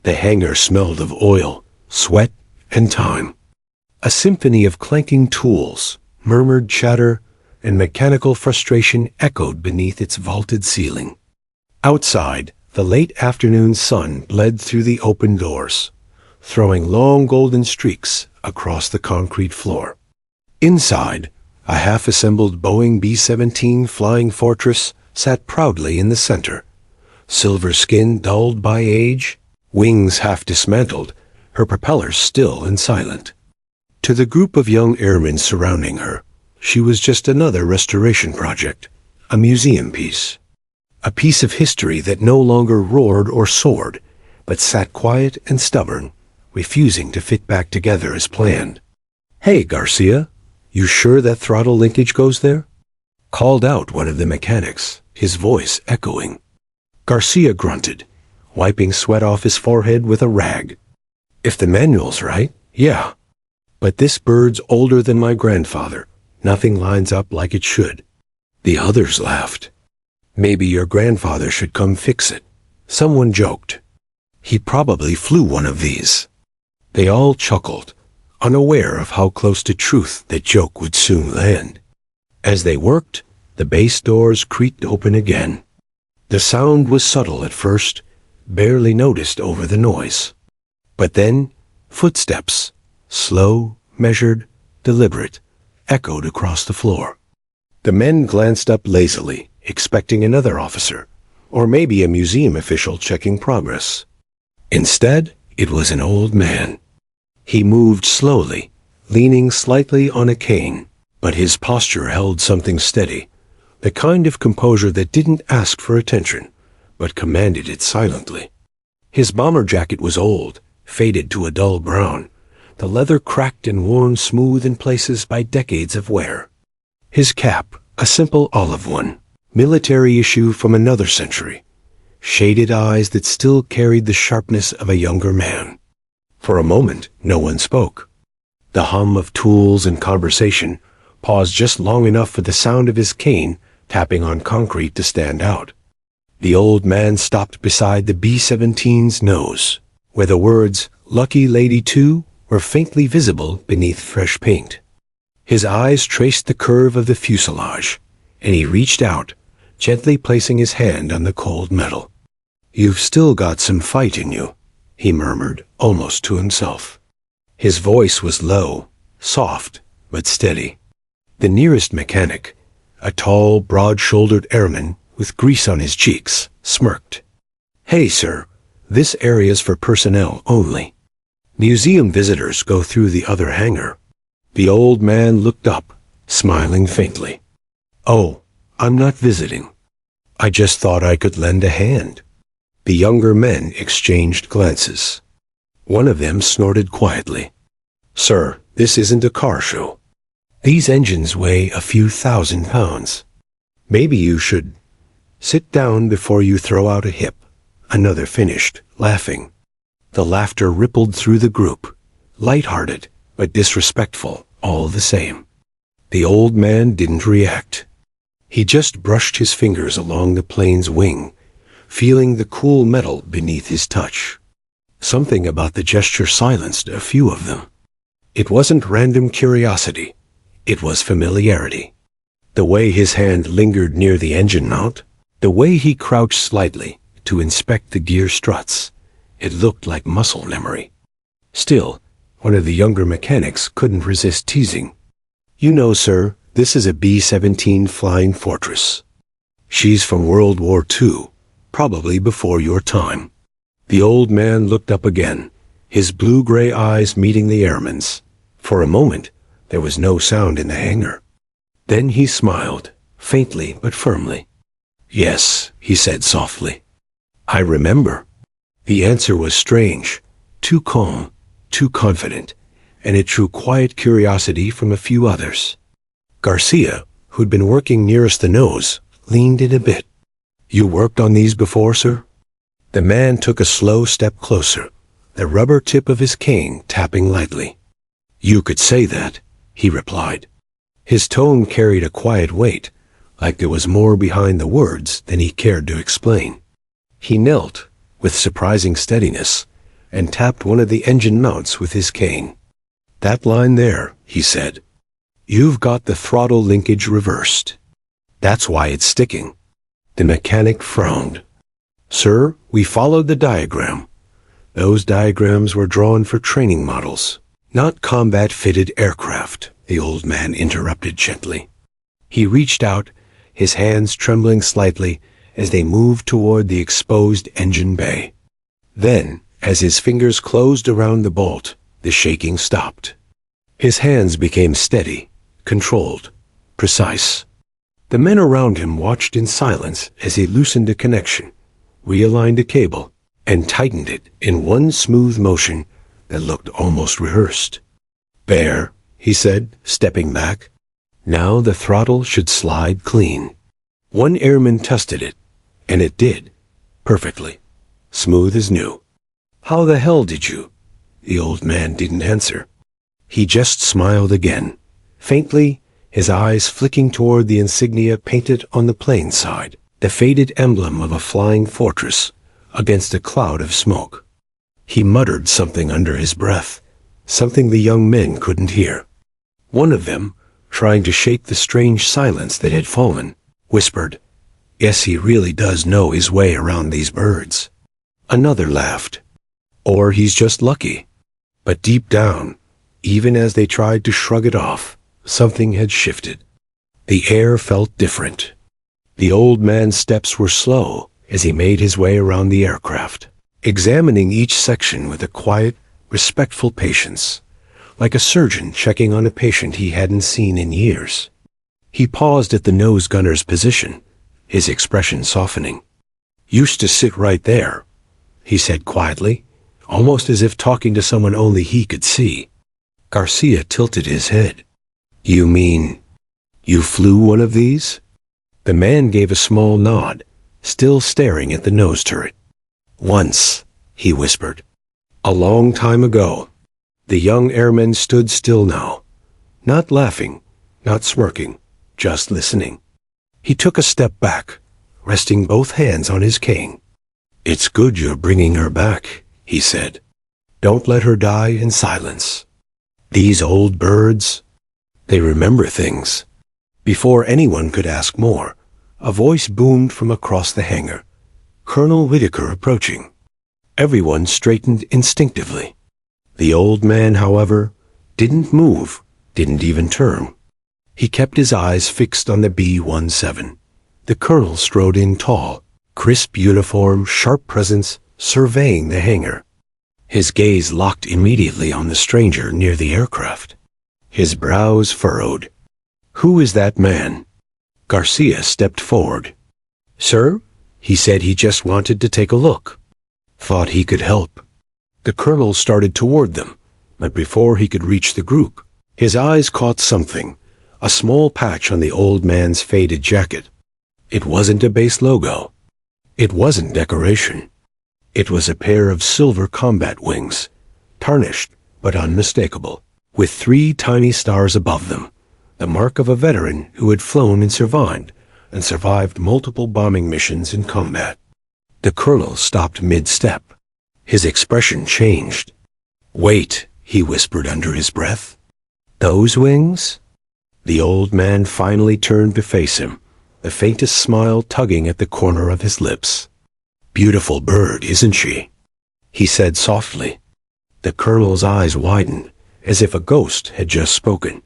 The hangar smelled of oil, sweat, and time. A symphony of clanking tools, murmured chatter, and mechanical frustration echoed beneath its vaulted ceiling. Outside, the late afternoon sun bled through the open doors, throwing long golden streaks across the concrete floor. Inside, a half-assembled Boeing B-17 Flying Fortress sat proudly in the center, silver skin dulled by age, wings half dismantled, her propellers still and silent. To the group of young airmen surrounding her, she was just another restoration project, a museum piece. A piece of history that no longer roared or soared, but sat quiet and stubborn, refusing to fit back together as planned. "Hey, Garcia, you sure that throttle linkage goes there?" called out one of the mechanics, his voice echoing. Garcia grunted, wiping sweat off his forehead with a rag. "If the manual's right, yeah. But this bird's older than my grandfather. Nothing lines up like it should." The others laughed. "Maybe your grandfather should come fix it," someone joked. "He probably flew one of these." They all chuckled, unaware of how close to truth that joke would soon land. As they worked, the base doors creaked open again. The sound was subtle at first, barely noticed over the noise. But then, footsteps, slow, measured, deliberate, echoed across the floor. The men glanced up lazily, expecting another officer, or maybe a museum official checking progress. Instead, it was an old man. He moved slowly, leaning slightly on a cane, but his posture held something steady, the kind of composure that didn't ask for attention, but commanded it silently. His bomber jacket was old, faded to a dull brown, the leather cracked and worn smooth in places by decades of wear. His cap, a simple olive one, military issue from another century, shaded eyes that still carried the sharpness of a younger man. For a moment, no one spoke. The hum of tools and conversation paused just long enough for the sound of his cane tapping on concrete to stand out. The old man stopped beside the B-17's nose, where the words, "Lucky Lady 2," were faintly visible beneath fresh paint. His eyes traced the curve of the fuselage, and he reached out, gently placing his hand on the cold metal. "You've still got some fight in you," he murmured, almost to himself. His voice was low, soft, but steady. The nearest mechanic, a tall, broad-shouldered airman with grease on his cheeks, smirked. "Hey, sir, this area's for personnel only. Museum visitors go through the other hangar." The old man looked up, smiling faintly. "Oh, I'm not visiting. I just thought I could lend a hand." The younger men exchanged glances. One of them snorted quietly. "Sir, this isn't a car show. These engines weigh a few thousand pounds. Maybe you should sit down before you throw out a hip," another finished, laughing. The laughter rippled through the group, light-hearted but disrespectful all the same. The old man didn't react. He just brushed his fingers along the plane's wing, feeling the cool metal beneath his touch. Something about the gesture silenced a few of them. It wasn't random curiosity. It was familiarity. The way his hand lingered near the engine mount, the way he crouched slightly to inspect the gear struts, it looked like muscle memory. Still, one of the younger mechanics couldn't resist teasing. "You know, sir, this is a B-17 Flying Fortress. She's from World War II, probably before your time." The old man looked up again, his blue-gray eyes meeting the airman's. For a moment, there was no sound in the hangar. Then he smiled, faintly but firmly. "Yes," he said softly. "I remember." The answer was strange, too calm, too confident, and it drew quiet curiosity from a few others. Garcia, who'd been working nearest the nose, leaned in a bit. "You worked on these before, sir?" The man took a slow step closer, the rubber tip of his cane tapping lightly. "You could say that," he replied. His tone carried a quiet weight, like there was more behind the words than he cared to explain. He knelt, with surprising steadiness, and tapped one of the engine mounts with his cane. "That line there," he said. "You've got the throttle linkage reversed. That's why it's sticking." The mechanic frowned. "Sir, we followed the diagram. Those diagrams were drawn for training models, not combat-fitted aircraft," the old man interrupted gently. He reached out, his hands trembling slightly as they moved toward the exposed engine bay. Then, as his fingers closed around the bolt, the shaking stopped. His hands became steady, controlled, precise. The men around him watched in silence as he loosened a connection, realigned a cable, and tightened it in one smooth motion that looked almost rehearsed. "There," he said, stepping back. "Now the throttle should slide clean." One airman tested it, and it did, perfectly, smooth as new. "How the hell did you?" The old man didn't answer. He just smiled again, faintly, his eyes flicking toward the insignia painted on the plane side, the faded emblem of a flying fortress against a cloud of smoke. He muttered something under his breath, something the young men couldn't hear. One of them, trying to shake the strange silence that had fallen, whispered, "Yes, he really does know his way around these birds." Another laughed. "Or he's just lucky." But deep down, even as they tried to shrug it off, something had shifted. The air felt different. The old man's steps were slow as he made his way around the aircraft, examining each section with a quiet, respectful patience, like a surgeon checking on a patient he hadn't seen in years. He paused at the nose gunner's position, his expression softening. "Used to sit right there," he said quietly, almost as if talking to someone only he could see. Garcia tilted his head. "You mean, you flew one of these?" The man gave a small nod, still staring at the nose turret. "Once," he whispered. "A long time ago." The young airman stood still now, not laughing, not smirking, just listening. He took a step back, resting both hands on his cane. "It's good you're bringing her back," he said. "Don't let her die in silence. These old birds, they remember things." Before anyone could ask more, a voice boomed from across the hangar. Colonel Whitaker approaching. Everyone straightened instinctively. The old man, however, didn't move, didn't even turn. He kept his eyes fixed on the B-17. The colonel strode in tall, crisp uniform, sharp presence, surveying the hangar. His gaze locked immediately on the stranger near the aircraft. His brows furrowed. "Who is that man?" Garcia stepped forward. "Sir," he said, he just wanted to take a look. Thought he could help. The colonel started toward them, but before he could reach the group, his eyes caught something, a small patch on the old man's faded jacket. It wasn't a base logo. It wasn't decoration. It was a pair of silver combat wings, tarnished but unmistakable, with 3 tiny stars above them, the mark of a veteran who had flown and survived multiple bombing missions in combat. The colonel stopped mid-step. His expression changed. "Wait," he whispered under his breath. "Those wings?" The old man finally turned to face him, the faintest smile tugging at the corner of his lips. "Beautiful bird, isn't she?" he said softly. The colonel's eyes widened, as if a ghost had just spoken.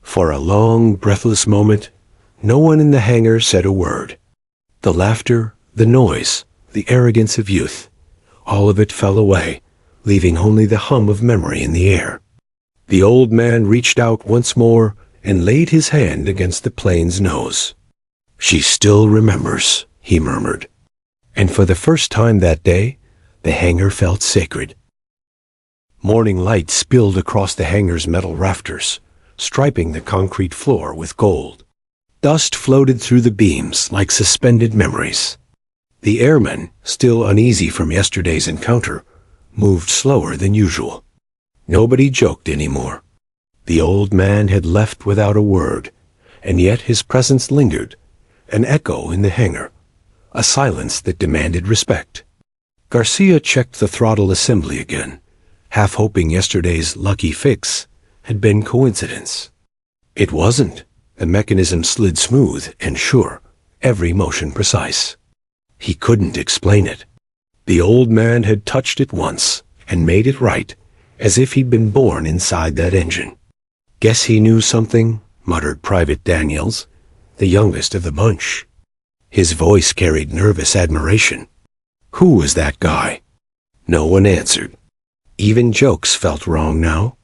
For a long, breathless moment, no one in the hangar said a word. The laughter, the noise, the arrogance of youth, all of it fell away, leaving only the hum of memory in the air. The old man reached out once more and laid his hand against the plane's nose. "She still remembers," he murmured. And for the first time that day, the hangar felt sacred. Morning light spilled across the hangar's metal rafters, striping the concrete floor with gold. Dust floated through the beams like suspended memories. The airmen, still uneasy from yesterday's encounter, moved slower than usual. Nobody joked anymore. The old man had left without a word, and yet his presence lingered, an echo in the hangar, a silence that demanded respect. Garcia checked the throttle assembly again, half hoping yesterday's lucky fix had been coincidence. It wasn't. The mechanism slid smooth and sure, every motion precise. He couldn't explain it. The old man had touched it once and made it right, as if he'd been born inside that engine. Guess he knew something, muttered Private Daniels, the youngest of the bunch. His voice carried nervous admiration. Who was that guy? No one answered. Even jokes felt wrong now.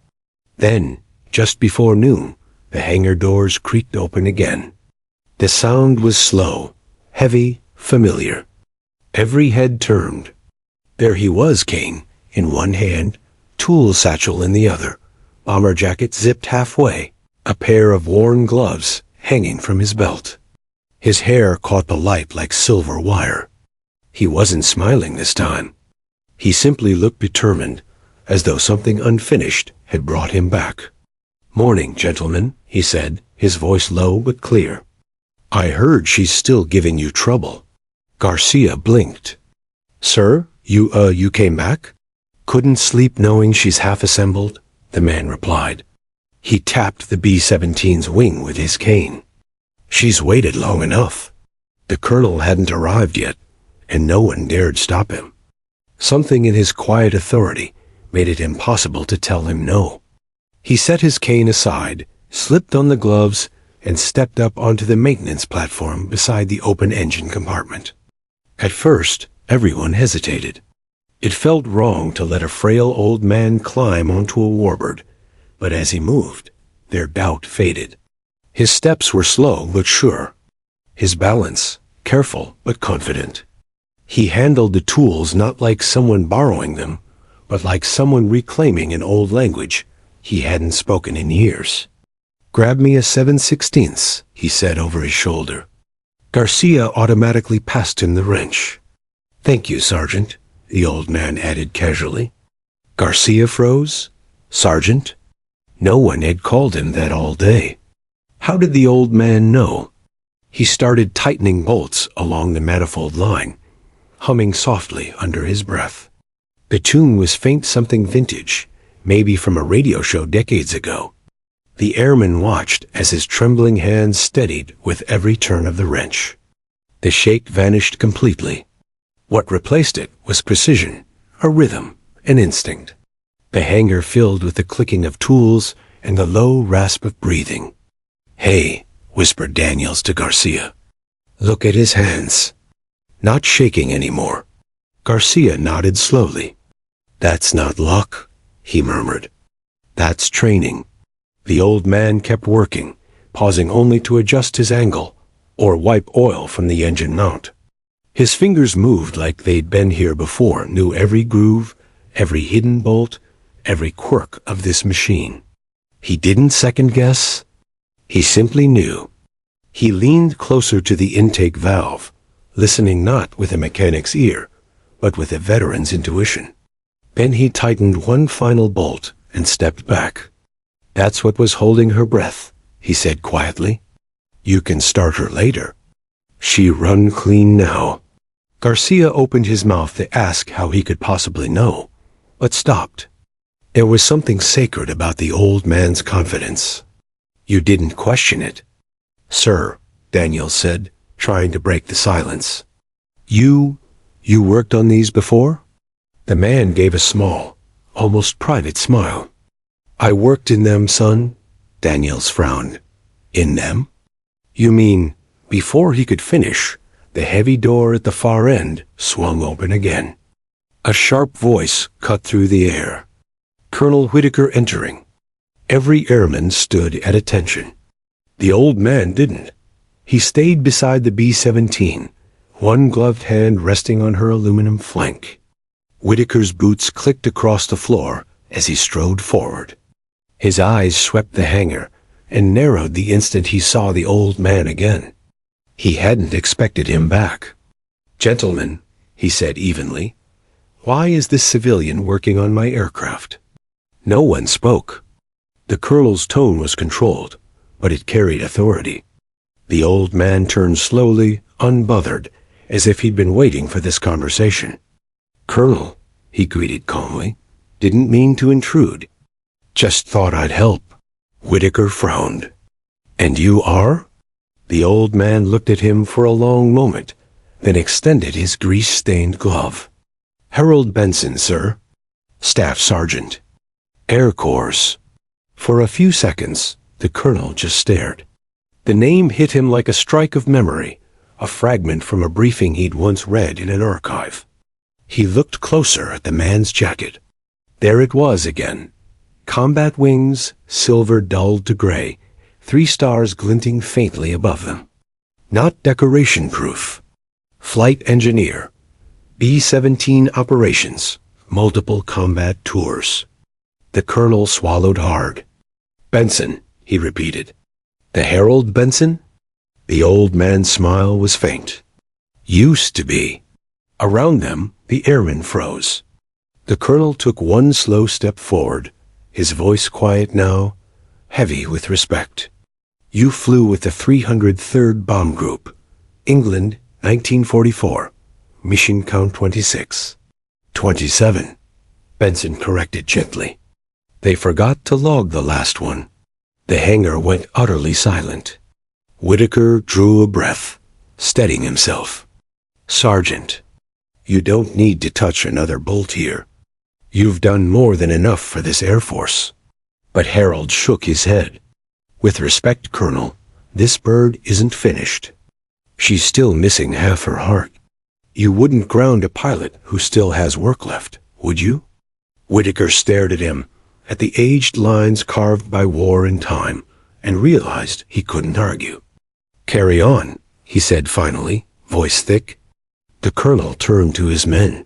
Then, just before noon, the hangar doors creaked open again. The sound was slow, heavy, familiar. Every head turned. There he was, Kane, in one hand, tool satchel in the other, bomber jacket zipped halfway, a pair of worn gloves hanging from his belt. His hair caught the light like silver wire. He wasn't smiling this time. He simply looked determined, as though something unfinished had brought him back. "Morning, gentlemen," he said, his voice low but clear. "I heard she's still giving you trouble." Garcia blinked. "Sir, you came back?" "Couldn't sleep knowing she's half-assembled," the man replied. He tapped the B-17's wing with his cane. "She's waited long enough." The colonel hadn't arrived yet, and no one dared stop him. Something in his quiet authority made it impossible to tell him no. He set his cane aside, slipped on the gloves, and stepped up onto the maintenance platform beside the open engine compartment. At first, everyone hesitated. It felt wrong to let a frail old man climb onto a warbird, but as he moved, their doubt faded. His steps were slow but sure. His balance, careful but confident. He handled the tools not like someone borrowing them, but like someone reclaiming an old language he hadn't spoken in years. "Grab me a 7/16", he said over his shoulder. Garcia automatically passed him the wrench. "Thank you, Sergeant," the old man added casually. Garcia froze. Sergeant? No one had called him that all day. How did the old man know? He started tightening bolts along the manifold line, humming softly under his breath. The tune was faint something vintage, maybe from a radio show decades ago. The airman watched as his trembling hands steadied with every turn of the wrench. The shake vanished completely. What replaced it was precision, a rhythm, an instinct. The hangar filled with the clicking of tools and the low rasp of breathing. "Hey," whispered Daniels to Garcia. "Look at his hands. Not shaking anymore." Garcia nodded slowly. "That's not luck," he murmured. "That's training." The old man kept working, pausing only to adjust his angle or wipe oil from the engine mount. His fingers moved like they'd been here before, knew every groove, every hidden bolt, every quirk of this machine. He didn't second-guess. He simply knew. He leaned closer to the intake valve, listening not with a mechanic's ear, but with a veteran's intuition. Then he tightened one final bolt and stepped back. "That's what was holding her breath," he said quietly. "You can start her later. She run clean now." Garcia opened his mouth to ask how he could possibly know, but stopped. There was something sacred about the old man's confidence. "You didn't question it?" "Sir," Daniel said, trying to break the silence. You worked on these before?" The man gave a small, almost private smile. "I worked in them, son," Daniels frowned. "In them? You mean..." Before he could finish, the heavy door at the far end swung open again. A sharp voice cut through the air. Colonel Whitaker entering. Every airman stood at attention. The old man didn't. He stayed beside the B-17, one gloved hand resting on her aluminum flank. Whitaker's boots clicked across the floor as he strode forward. His eyes swept the hangar and narrowed the instant he saw the old man again. He hadn't expected him back. "Gentlemen," he said evenly, "why is this civilian working on my aircraft?" No one spoke. The colonel's tone was controlled, but it carried authority. The old man turned slowly, unbothered, as if he'd been waiting for this conversation. "Colonel," he greeted calmly. "Didn't mean to intrude. Just thought I'd help." Whitaker frowned. "And you are?" The old man looked at him for a long moment, then extended his grease-stained glove. "Harold Benson, sir. Staff Sergeant. Air Corps." For a few seconds, the colonel just stared. The name hit him like a strike of memory, a fragment from a briefing he'd once read in an archive. He looked closer at the man's jacket. There it was again. Combat wings, silver dulled to gray, 3 stars glinting faintly above them. Not decoration proof. Flight engineer. B-17 operations. Multiple combat tours. The colonel swallowed hard. "Benson," he repeated. "The Harold Benson?" The old man's smile was faint. "Used to be." Around them, the airmen froze. The colonel took one slow step forward, his voice quiet now, heavy with respect. "You flew with the 303rd Bomb Group. England, 1944. Mission count 26. 27. Benson corrected gently. "They forgot to log the last one." The hangar went utterly silent. Whitaker drew a breath, steadying himself. "Sergeant, you don't need to touch another bolt here. You've done more than enough for this Air Force." But Harold shook his head. "With respect, Colonel, this bird isn't finished. She's still missing half her heart. You wouldn't ground a pilot who still has work left, would you?" Whitaker stared at him, at the aged lines carved by war and time, and realized he couldn't argue. "Carry on," he said finally, voice thick. The colonel turned to his men.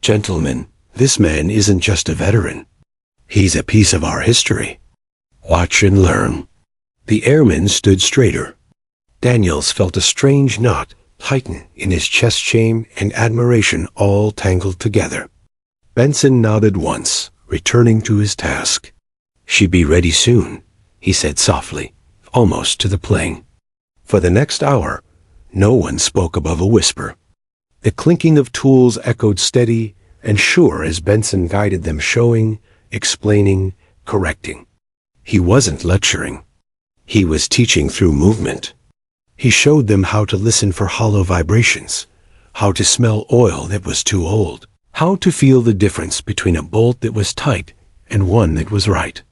"Gentlemen, this man isn't just a veteran. He's a piece of our history. Watch and learn." The airman stood straighter. Daniels felt a strange knot tighten in his chest chain and admiration all tangled together. Benson nodded once, returning to his task. "She'd be ready soon," he said softly, almost to the plane. For the next hour, no one spoke above a whisper. The clinking of tools echoed steady and sure as Benson guided them, showing, explaining, correcting. He wasn't lecturing. He was teaching through movement. He showed them how to listen for hollow vibrations, how to smell oil that was too old, how to feel the difference between a bolt that was tight and one that was right.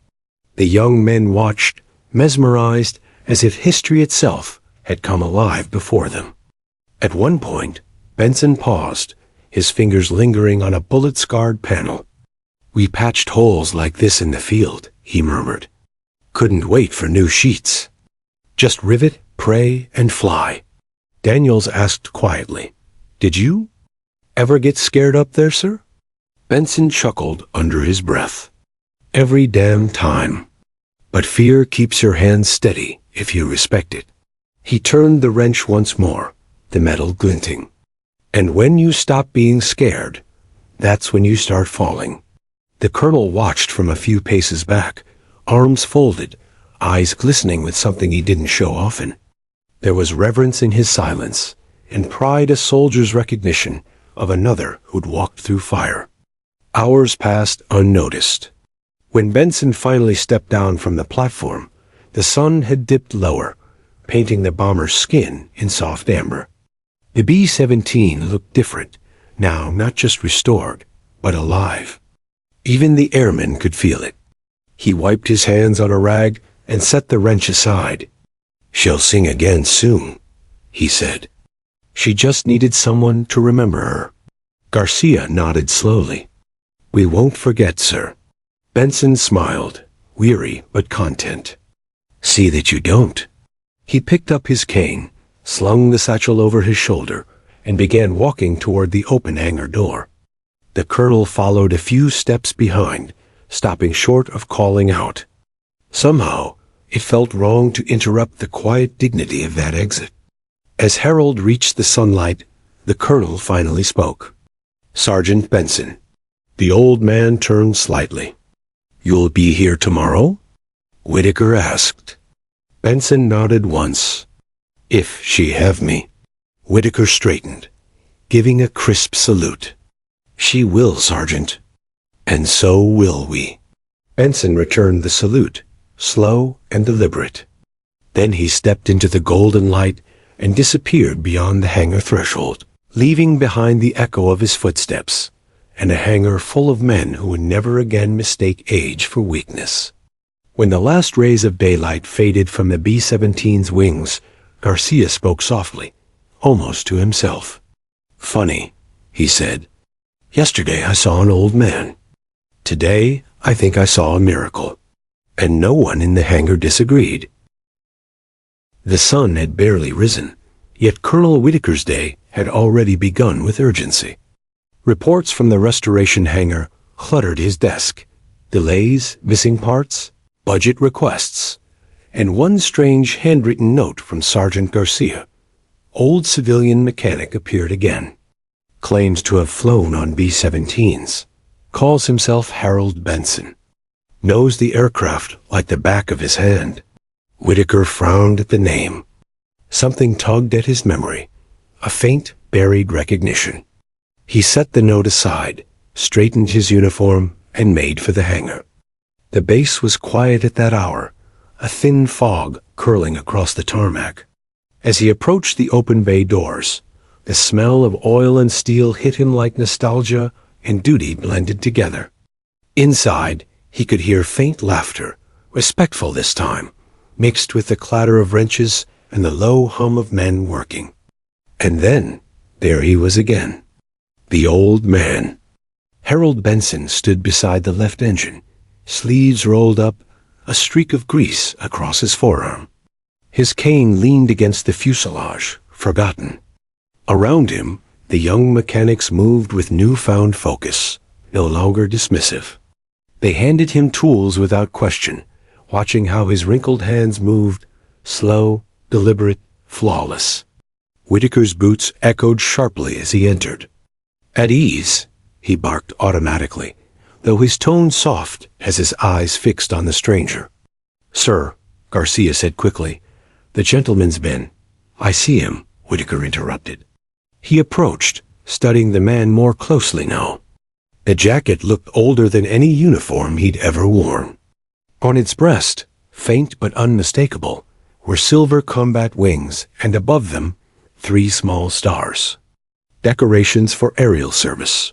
The young men watched, mesmerized, as if history itself had come alive before them. At one point, Benson paused, his fingers lingering on a bullet-scarred panel. "We patched holes like this in the field," he murmured. "Couldn't wait for new sheets. Just rivet, pray, and fly." Daniels asked quietly, "Did you ever get scared up there, sir?" Benson chuckled under his breath. "Every damn time. But fear keeps your hands steady if you respect it." He turned the wrench once more, the metal glinting. "And when you stop being scared, that's when you start falling." The colonel watched from a few paces back, arms folded, eyes glistening with something he didn't show often. There was reverence in his silence, and pride a soldier's recognition of another who'd walked through fire. Hours passed unnoticed. When Benson finally stepped down from the platform, the sun had dipped lower, painting the bomber's skin in soft amber. The B-17 looked different, now not just restored, but alive. Even the airman could feel it. He wiped his hands on a rag and set the wrench aside. "She'll sing again soon," he said. "She just needed someone to remember her." Garcia nodded slowly. "We won't forget, sir." Benson smiled, weary but content. "See that you don't." He picked up his cane, slung the satchel over his shoulder, and began walking toward the open hangar door. The colonel followed a few steps behind, stopping short of calling out. Somehow, it felt wrong to interrupt the quiet dignity of that exit. As Harold reached the sunlight, the colonel finally spoke. "Sergeant Benson." The old man turned slightly. "You'll be here tomorrow?" Whitaker asked. Benson nodded once. "If she have me." Whitaker straightened, giving a crisp salute. "She will, Sergeant. And so will we." Benson returned the salute, slow and deliberate. Then he stepped into the golden light and disappeared beyond the hangar threshold, leaving behind the echo of his footsteps and a hangar full of men who would never again mistake age for weakness. When the last rays of daylight faded from the B-17's wings, Garcia spoke softly, almost to himself. "Funny," he said. "Yesterday I saw an old man. Today I think I saw a miracle." And no one in the hangar disagreed. The sun had barely risen, yet Colonel Whitaker's day had already begun with urgency. Reports from the restoration hangar cluttered his desk. Delays, missing parts, budget requests, and one strange handwritten note from Sergeant Garcia. Old civilian mechanic appeared again. Claims to have flown on B-17s. Calls himself Harold Benson. Knows the aircraft like the back of his hand. Whitaker frowned at the name. Something tugged at his memory, a faint, buried recognition. He set the note aside, straightened his uniform, and made for the hangar. The base was quiet at that hour, a thin fog curling across the tarmac. As he approached the open bay doors, the smell of oil and steel hit him like nostalgia and duty blended together. Inside, he could hear faint laughter, respectful this time, mixed with the clatter of wrenches and the low hum of men working. And then, there he was again. The old man. Harold Benson stood beside the left engine, sleeves rolled up, a streak of grease across his forearm. His cane leaned against the fuselage, forgotten. Around him, the young mechanics moved with newfound focus, no longer dismissive. They handed him tools without question, watching how his wrinkled hands moved, slow, deliberate, flawless. Whitaker's boots echoed sharply as he entered. "At ease," he barked automatically, though his tone soft as his eyes fixed on the stranger. "Sir," Garcia said quickly, "the gentleman's been—" "I see him," Whitaker interrupted. He approached, studying the man more closely now. The jacket looked older than any uniform he'd ever worn. On its breast, faint but unmistakable, were silver combat wings, and above them, 3 small stars. Decorations for aerial service.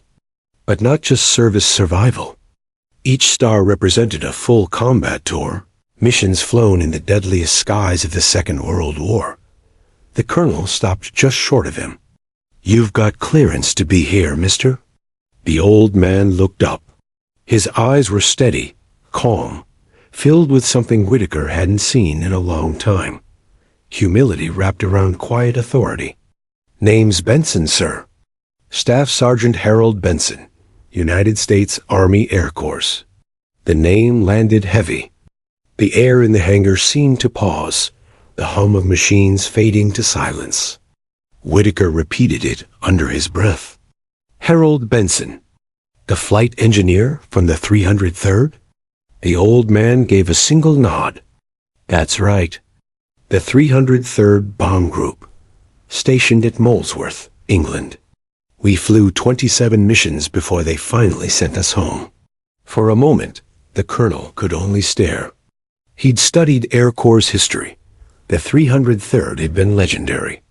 But not just service survival. Each star represented a full combat tour, missions flown in the deadliest skies of the Second World War. The colonel stopped just short of him. "You've got clearance to be here, mister?" The old man looked up. His eyes were steady, calm, filled with something Whitaker hadn't seen in a long time. Humility wrapped around quiet authority. "Name's Benson, sir. Staff Sergeant Harold Benson, United States Army Air Corps." The name landed heavy. The air in the hangar seemed to pause, the hum of machines fading to silence. Whitaker repeated it under his breath. "Harold Benson, the flight engineer from the 303rd? The old man gave a single nod. "That's right. The 303rd Bomb Group, stationed at Molesworth, England. We flew 27 missions before they finally sent us home." For a moment, the colonel could only stare. He'd studied Air Corps history. The 303rd had been legendary.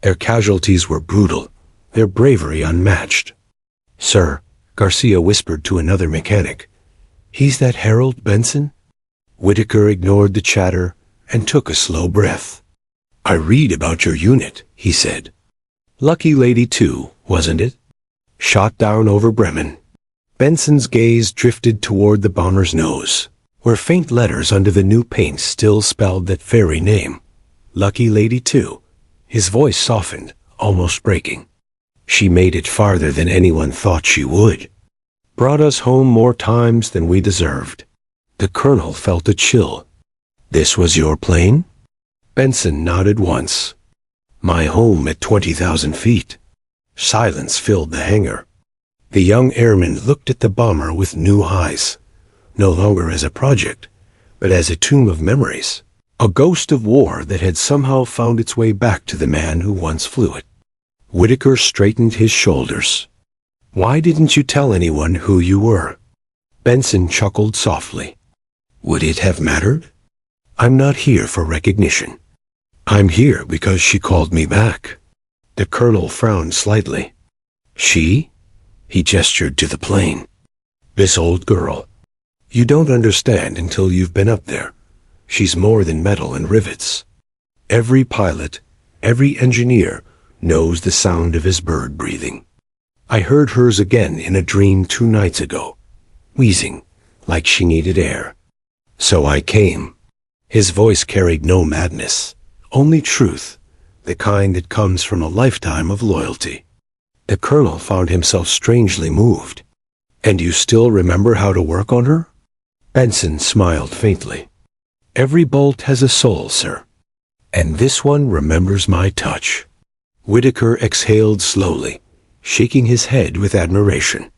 Their casualties were brutal, their bravery unmatched. "Sir," Garcia whispered to another mechanic, "he's that Harold Benson?" Whitaker ignored the chatter and took a slow breath. "I read about your unit," he said. "Lucky Lady 2, wasn't it? Shot down over Bremen." Benson's gaze drifted toward the bomber's nose, where faint letters under the new paint still spelled that very name. Lucky Lady 2. His voice softened, almost breaking. "She made it farther than anyone thought she would. Brought us home more times than we deserved." The colonel felt a chill. "This was your plane?" Benson nodded once. "My home at 20,000 feet. Silence filled the hangar. The young airman looked at the bomber with new eyes, no longer as a project, but as a tomb of memories, a ghost of war that had somehow found its way back to the man who once flew it. Whitaker straightened his shoulders. Why didn't you tell anyone who you were? Benson chuckled softly. Would it have mattered? I'm not here for recognition. I'm here because she called me back. The colonel frowned slightly. She? He gestured to the plane. This old girl. You don't understand until you've been up there. She's more than metal and rivets. Every pilot, every engineer knows the sound of his bird breathing. I heard hers again in a dream 2 nights ago, wheezing like she needed air. So I came. His voice carried no madness, only truth, the kind that comes from a lifetime of loyalty. The colonel found himself strangely moved. And you still remember how to work on her? Benson smiled faintly. Every bolt has a soul, sir. And this one remembers my touch. Whitaker exhaled slowly, shaking his head with admiration.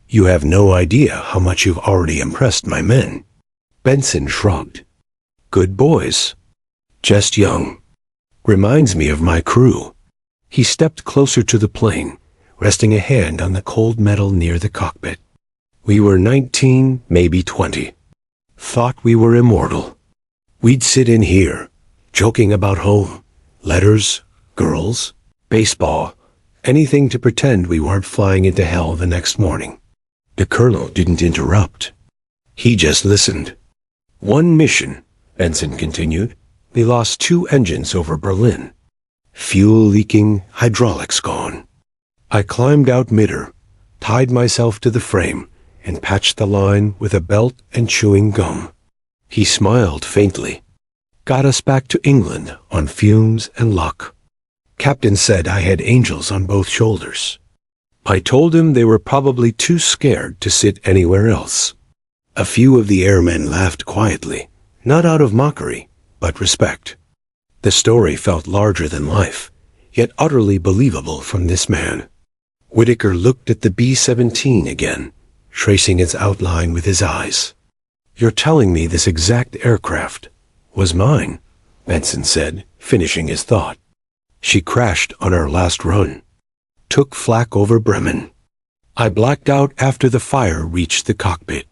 You have no idea how much you've already impressed my men. Benson shrugged. Good boys. Just young. Reminds me of my crew. He stepped closer to the plane, resting a hand on the cold metal near the cockpit. We were 19, maybe 20. Thought we were immortal. We'd sit in here, joking about home, letters, girls, baseball, anything to pretend we weren't flying into hell the next morning. The colonel didn't interrupt. He just listened. One mission, Benson continued. We lost 2 engines over Berlin. Fuel leaking, hydraulics gone. I climbed out midder, tied myself to the frame, and patched the line with a belt and chewing gum. He smiled faintly. Got us back to England on fumes and luck. Captain said I had angels on both shoulders. I told him they were probably too scared to sit anywhere else. A few of the airmen laughed quietly, not out of mockery, but respect. The story felt larger than life, yet utterly believable from this man. Whitaker looked at the B-17 again, tracing its outline with his eyes. You're telling me this exact aircraft was mine, Benson said, finishing his thought. She crashed on our last run. Took flak over Bremen. I blacked out after the fire reached the cockpit.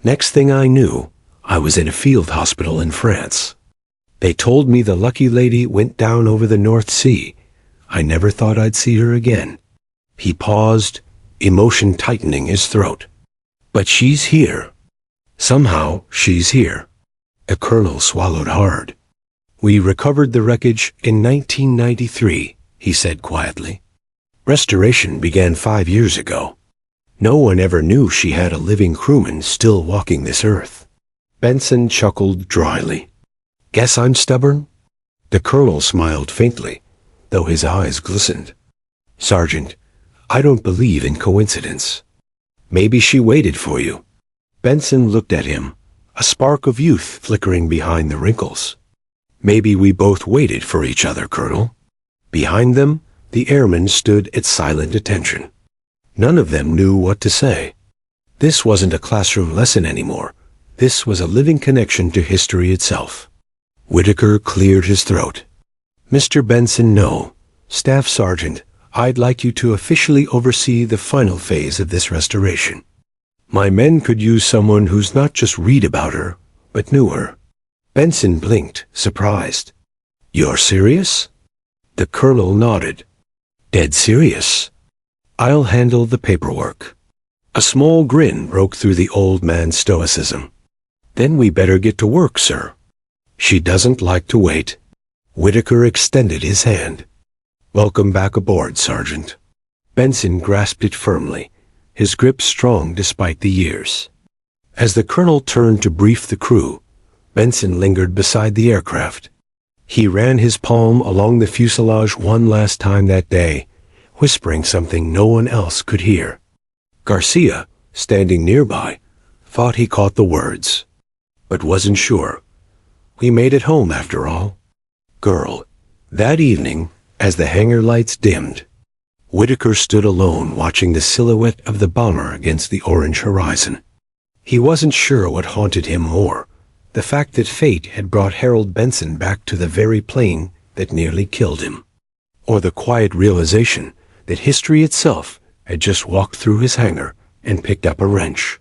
Next thing I knew, I was in a field hospital in France. They told me the lucky lady went down over the North Sea. I never thought I'd see her again. He paused, emotion tightening his throat. But she's here. Somehow, she's here. The colonel swallowed hard. We recovered the wreckage in 1993, he said quietly. Restoration began 5 years ago. No one ever knew she had a living crewman still walking this earth. Benson chuckled dryly. Guess I'm stubborn? The colonel smiled faintly, though his eyes glistened. Sergeant, I don't believe in coincidence. Maybe she waited for you. Benson looked at him, a spark of youth flickering behind the wrinkles. Maybe we both waited for each other, Colonel. Behind them, the airmen stood at silent attention. None of them knew what to say. This wasn't a classroom lesson anymore. This was a living connection to history itself. Whitaker cleared his throat. Mr. Benson, no. Staff Sergeant, I'd like you to officially oversee the final phase of this restoration. My men could use someone who's not just read about her, but knew her. Benson blinked, surprised. You're serious? The colonel nodded. Dead serious. I'll handle the paperwork. A small grin broke through the old man's stoicism. Then we better get to work, sir. She doesn't like to wait. Whitaker extended his hand. Welcome back aboard, Sergeant. Benson grasped it firmly, his grip strong despite the years. As the colonel turned to brief the crew, Benson lingered beside the aircraft. He ran his palm along the fuselage one last time that day, whispering something no one else could hear. Garcia, standing nearby, thought he caught the words, but wasn't sure. We made it home after all. Girl. That evening, as the hangar lights dimmed, Whitaker stood alone watching the silhouette of the bomber against the orange horizon. He wasn't sure what haunted him more, the fact that fate had brought Harold Benson back to the very plane that nearly killed him, or the quiet realization that history itself had just walked through his hangar and picked up a wrench.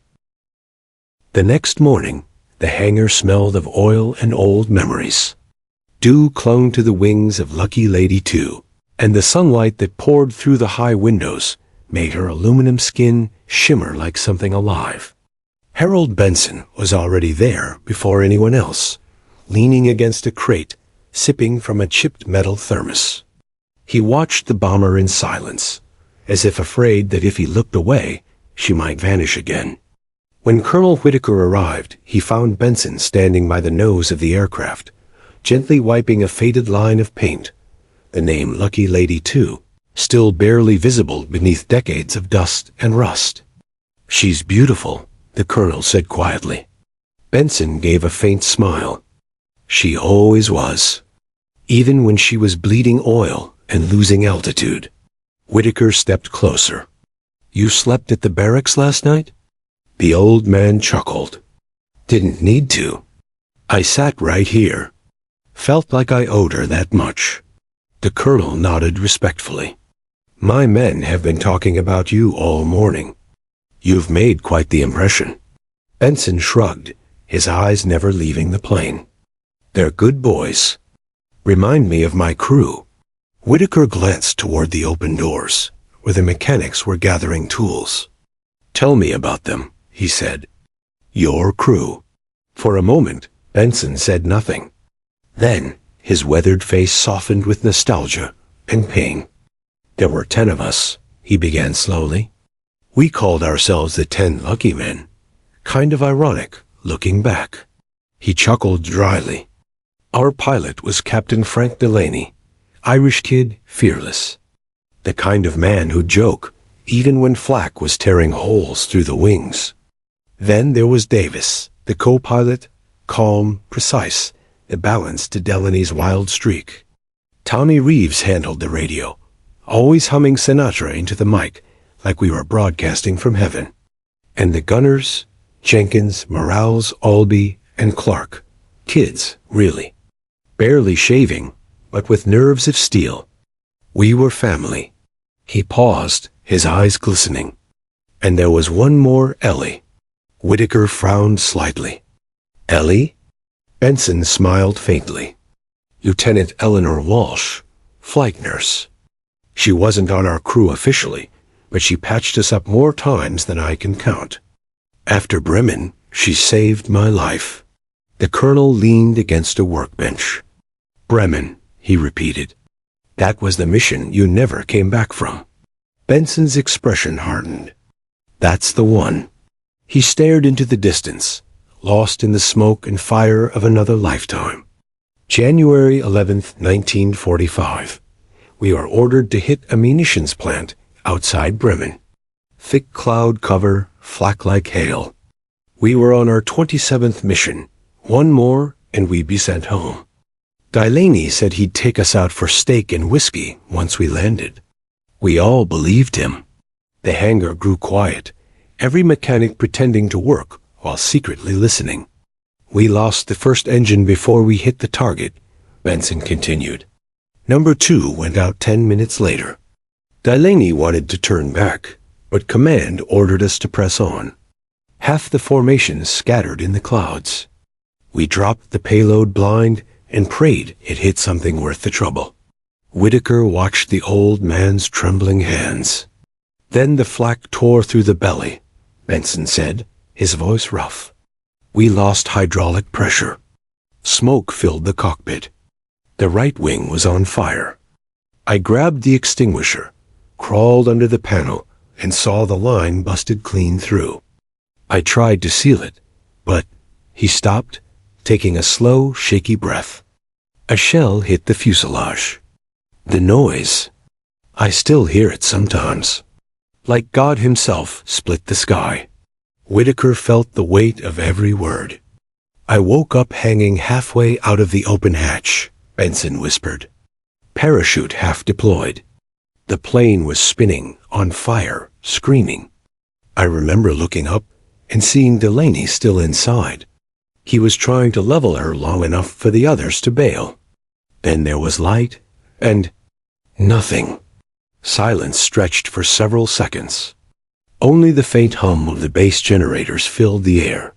The next morning, the hangar smelled of oil and old memories. Dew clung to the wings of Lucky Lady 2, and the sunlight that poured through the high windows made her aluminum skin shimmer like something alive. Harold Benson was already there before anyone else, leaning against a crate, sipping from a chipped metal thermos. He watched the bomber in silence, as if afraid that if he looked away, she might vanish again. When Colonel Whitaker arrived, he found Benson standing by the nose of the aircraft, gently wiping a faded line of paint, the name Lucky Lady 2, still barely visible beneath decades of dust and rust. "She's beautiful," the colonel said quietly. Benson gave a faint smile. "She always was, even when she was bleeding oil and losing altitude." Whitaker stepped closer. "You slept at the barracks last night?" The old man chuckled. "Didn't need to. I sat right here. Felt like I owed her that much." The colonel nodded respectfully. "My men have been talking about you all morning. You've made quite the impression." Benson shrugged, his eyes never leaving the plane. "They're good boys. Remind me of my crew." Whitaker glanced toward the open doors, where the mechanics were gathering tools. "Tell me about them," he said. "Your crew." For a moment, Benson said nothing. Then, his weathered face softened with nostalgia and pain. "There were 10 of us," he began slowly. "We called ourselves the 10 Lucky Men. Kind of ironic, looking back." He chuckled dryly. "Our pilot was Captain Frank Delaney, Irish kid, fearless. The kind of man who'd joke, even when flak was tearing holes through the wings. Then there was Davis, the co-pilot, calm, precise, a balance to Delaney's wild streak. Tommy Reeves handled the radio, always humming Sinatra into the mic like we were broadcasting from heaven. And the gunners, Jenkins, Morales, Albee, and Clark. Kids, really. Barely shaving, but with nerves of steel. We were family." He paused, his eyes glistening. "And there was one more, Ellie." Whitaker frowned slightly. "Ellie?" Benson smiled faintly. "Lieutenant Eleanor Walsh, flight nurse. She wasn't on our crew officially, but she patched us up more times than I can count. After Bremen, she saved my life." The colonel leaned against a workbench. "Bremen," he repeated. "That was the mission you never came back from." Benson's expression hardened. "That's the one." He stared into the distance, lost in the smoke and fire of another lifetime. January 11th, 1945. We are ordered to hit a munitions plant outside Bremen. Thick cloud cover, flak like hail. We were on our 27th mission. One more, and we'd be sent home. Delaney said he'd take us out for steak and whiskey once we landed. We all believed him. The hangar grew quiet, every mechanic pretending to work while secretly listening. "We lost the first engine before we hit the target," Benson continued. Number 2 went out 10 minutes later. Delaney wanted to turn back, but command ordered us to press on. Half the formation scattered in the clouds. We dropped the payload blind and prayed it hit something worth the trouble. Whitaker watched the old man's trembling hands. "Then the flak tore through the belly," Benson said, his voice rough. "We lost hydraulic pressure. Smoke filled the cockpit. The right wing was on fire. I grabbed the extinguisher, crawled under the panel, and saw the line busted clean through. I tried to seal it, but..." He stopped, taking a slow, shaky breath. "A shell hit the fuselage. The noise. I still hear it sometimes. Like God himself split the sky." Whitaker felt the weight of every word. "I woke up hanging halfway out of the open hatch," Benson whispered. "Parachute half deployed. The plane was spinning, on fire, screaming. I remember looking up and seeing Delaney still inside. He was trying to level her long enough for the others to bail. Then there was light, and nothing." Silence stretched for several seconds. Only the faint hum of the base generators filled the air.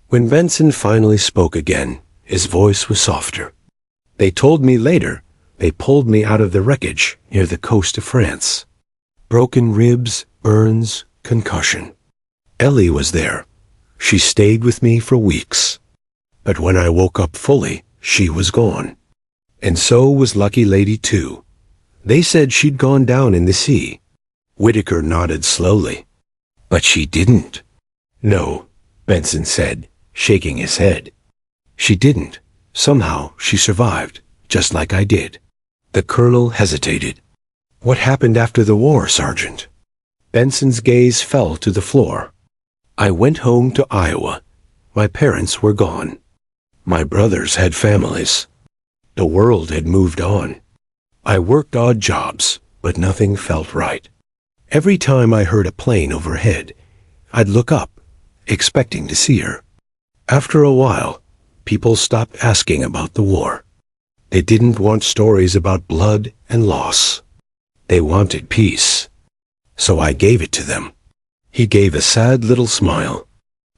When Benson finally spoke again, his voice was softer. "They told me later they pulled me out of the wreckage near the coast of France. Broken ribs, burns, concussion. Ellie was there. She stayed with me for weeks. But when I woke up fully, she was gone. And so was Lucky Lady too. They said she'd gone down in the sea." Whitaker nodded slowly. "But she didn't." "No," Benson said, shaking his head. "She didn't. Somehow she survived, just like I did." The colonel hesitated. "What happened after the war, Sergeant?" Benson's gaze fell to the floor. "I went home to Iowa. My parents were gone. My brothers had families. The world had moved on. I worked odd jobs, but nothing felt right. Every time I heard a plane overhead, I'd look up, expecting to see her. After a while, people stopped asking about the war. They didn't want stories about blood and loss. They wanted peace. So I gave it to them." He gave a sad little smile.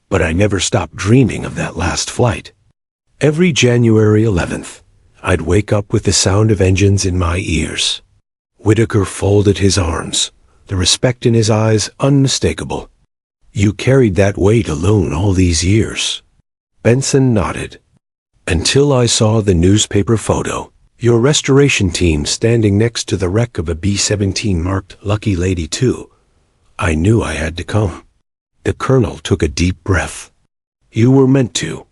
"But I never stopped dreaming of that last flight. Every January 11th, I'd wake up with the sound of engines in my ears." Whitaker folded his arms, the respect in his eyes unmistakable. "You carried that weight alone all these years." Benson nodded. "Until I saw the newspaper photo, your restoration team standing next to the wreck of a B-17 marked Lucky Lady 2. I knew I had to come." The colonel took a deep breath. "You were meant to.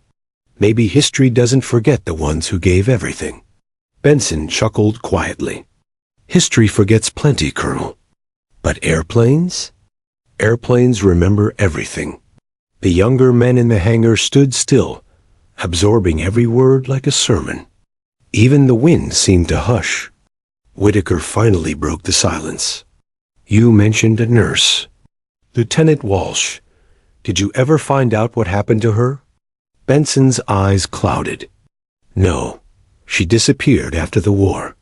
Maybe history doesn't forget the ones who gave everything." Benson chuckled quietly. "History forgets plenty, Colonel. But airplanes? Airplanes remember everything." The younger men in the hangar stood still, absorbing every word like a sermon. Even the wind seemed to hush. Whitaker finally broke the silence. "You mentioned a nurse. Lieutenant Walsh. Did you ever find out what happened to her?" Benson's eyes clouded. "No, she disappeared after the war.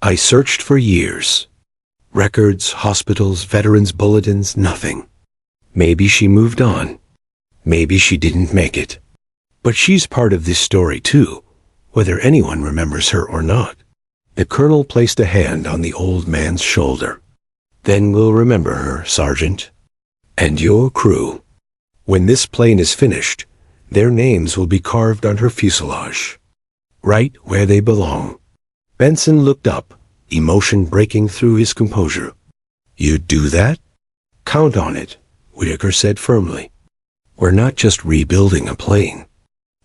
I searched for years. Records, hospitals, veterans' bulletins, nothing. Maybe she moved on. Maybe she didn't make it. But she's part of this story too, whether anyone remembers her or not." The colonel placed a hand on the old man's shoulder. "Then we'll remember her, Sergeant. And your crew. When this plane is finished, their names will be carved on her fuselage, right where they belong." Benson looked up, emotion breaking through his composure. "You'd do that?" "Count on it," Whitaker said firmly. "We're not just rebuilding a plane.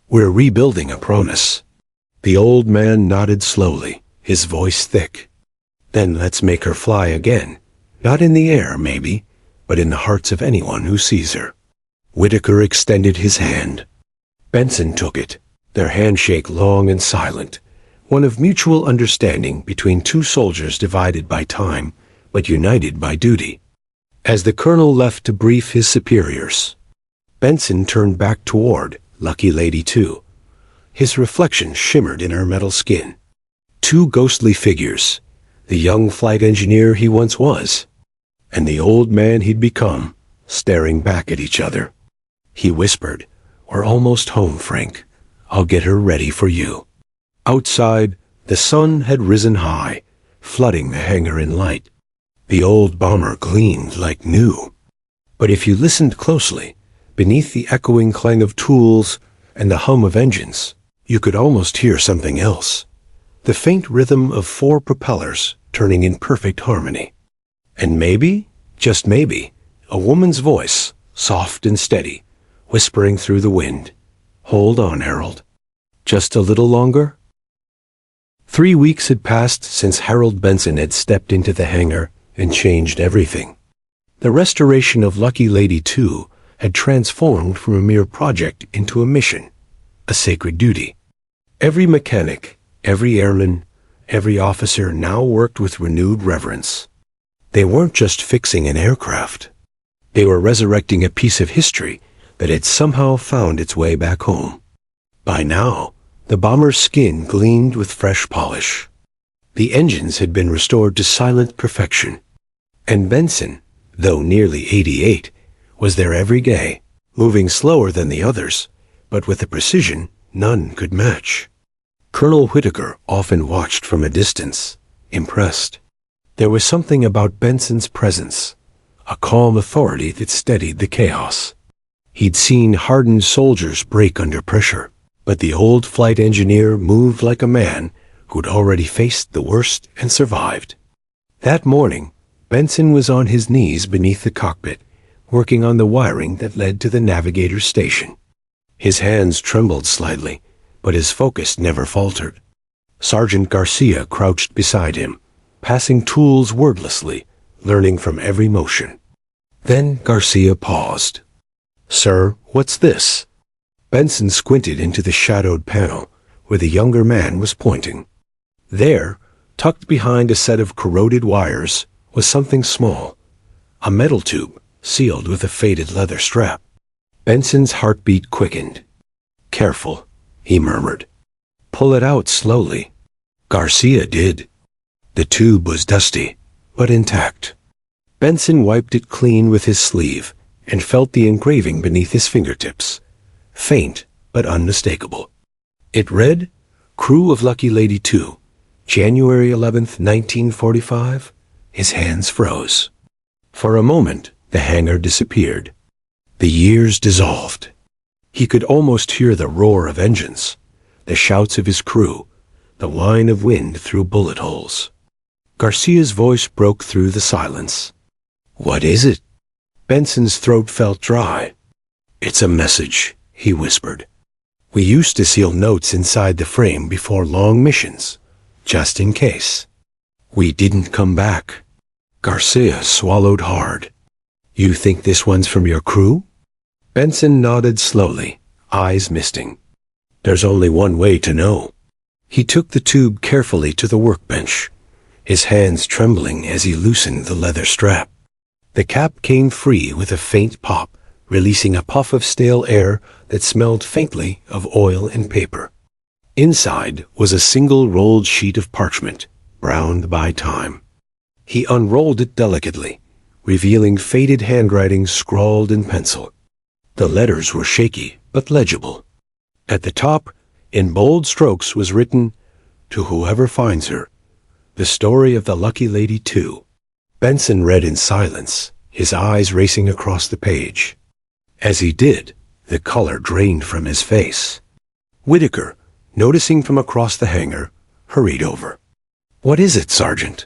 We're rebuilding a promise." The old man nodded slowly, his voice thick. "Then let's make her fly again. Not in the air, maybe, but in the hearts of anyone who sees her." Whitaker extended his hand. Benson took it, their handshake long and silent, one of mutual understanding between two soldiers divided by time, but united by duty. As the colonel left to brief his superiors, Benson turned back toward Lucky Lady 2. His reflection shimmered in her metal skin. Two ghostly figures, the young flight engineer he once was, and the old man he'd become, staring back at each other. He whispered, "We're almost home, Frank. I'll get her ready for you." Outside, the sun had risen high, flooding the hangar in light. The old bomber gleamed like new. But if you listened closely, beneath the echoing clang of tools and the hum of engines, you could almost hear something else. The faint rhythm of 4 propellers turning in perfect harmony. And maybe, just maybe, a woman's voice, soft and steady, whispering through the wind, "Hold on, Harold. Just a little longer?" 3 weeks had passed since Harold Benson had stepped into the hangar and changed everything. The restoration of Lucky Lady 2 had transformed from a mere project into a mission, a sacred duty. Every mechanic, every airman, every officer now worked with renewed reverence. They weren't just fixing an aircraft. They were resurrecting a piece of history that had somehow found its way back home. By now, the bomber's skin gleamed with fresh polish. The engines had been restored to silent perfection, And Benson, though nearly 88, was there every day, moving slower than the others, but with a precision none could match. Colonel Whitaker often watched from a distance, impressed. There was something about Benson's presence, a calm authority that steadied the chaos. He'd seen hardened soldiers break under pressure, but the old flight engineer moved like a man who'd already faced the worst and survived. That morning, Benson was on his knees beneath the cockpit, working on the wiring that led to the navigator's station. His hands trembled slightly, but his focus never faltered. Sergeant Garcia crouched beside him, passing tools wordlessly, learning from every motion. Then Garcia paused. "Sir, what's this?" Benson squinted into the shadowed panel, where the younger man was pointing. There, tucked behind a set of corroded wires, was something small, a metal tube sealed with a faded leather strap. Benson's heartbeat quickened. "Careful," he murmured. "Pull it out slowly." Garcia did. The tube was dusty, but intact. Benson wiped it clean with his sleeve and felt the engraving beneath his fingertips, faint but unmistakable. It read, "Crew of Lucky Lady 2, January 11th, 1945. His hands froze. For a moment, the hangar disappeared. The years dissolved. He could almost hear the roar of engines, the shouts of his crew, the whine of wind through bullet holes. Garcia's voice broke through the silence. "What is it?" Benson's throat felt dry. "It's a message," he whispered. "We used to seal notes inside the frame before long missions, just in case. We didn't come back." Garcia swallowed hard. "You think this one's from your crew?" Benson nodded slowly, eyes misting. "There's only one way to know." He took the tube carefully to the workbench, his hands trembling as he loosened the leather strap. The cap came free with a faint pop, releasing a puff of stale air that smelled faintly of oil and paper. Inside was a single rolled sheet of parchment, browned by time. He unrolled it delicately, revealing faded handwriting scrawled in pencil. The letters were shaky, but legible. At the top, in bold strokes, was written, "To whoever finds her, the story of the Lucky Lady 2. Benson read in silence, his eyes racing across the page. As he did, the color drained from his face. Whitaker, noticing from across the hangar, hurried over. "What is it, Sergeant?"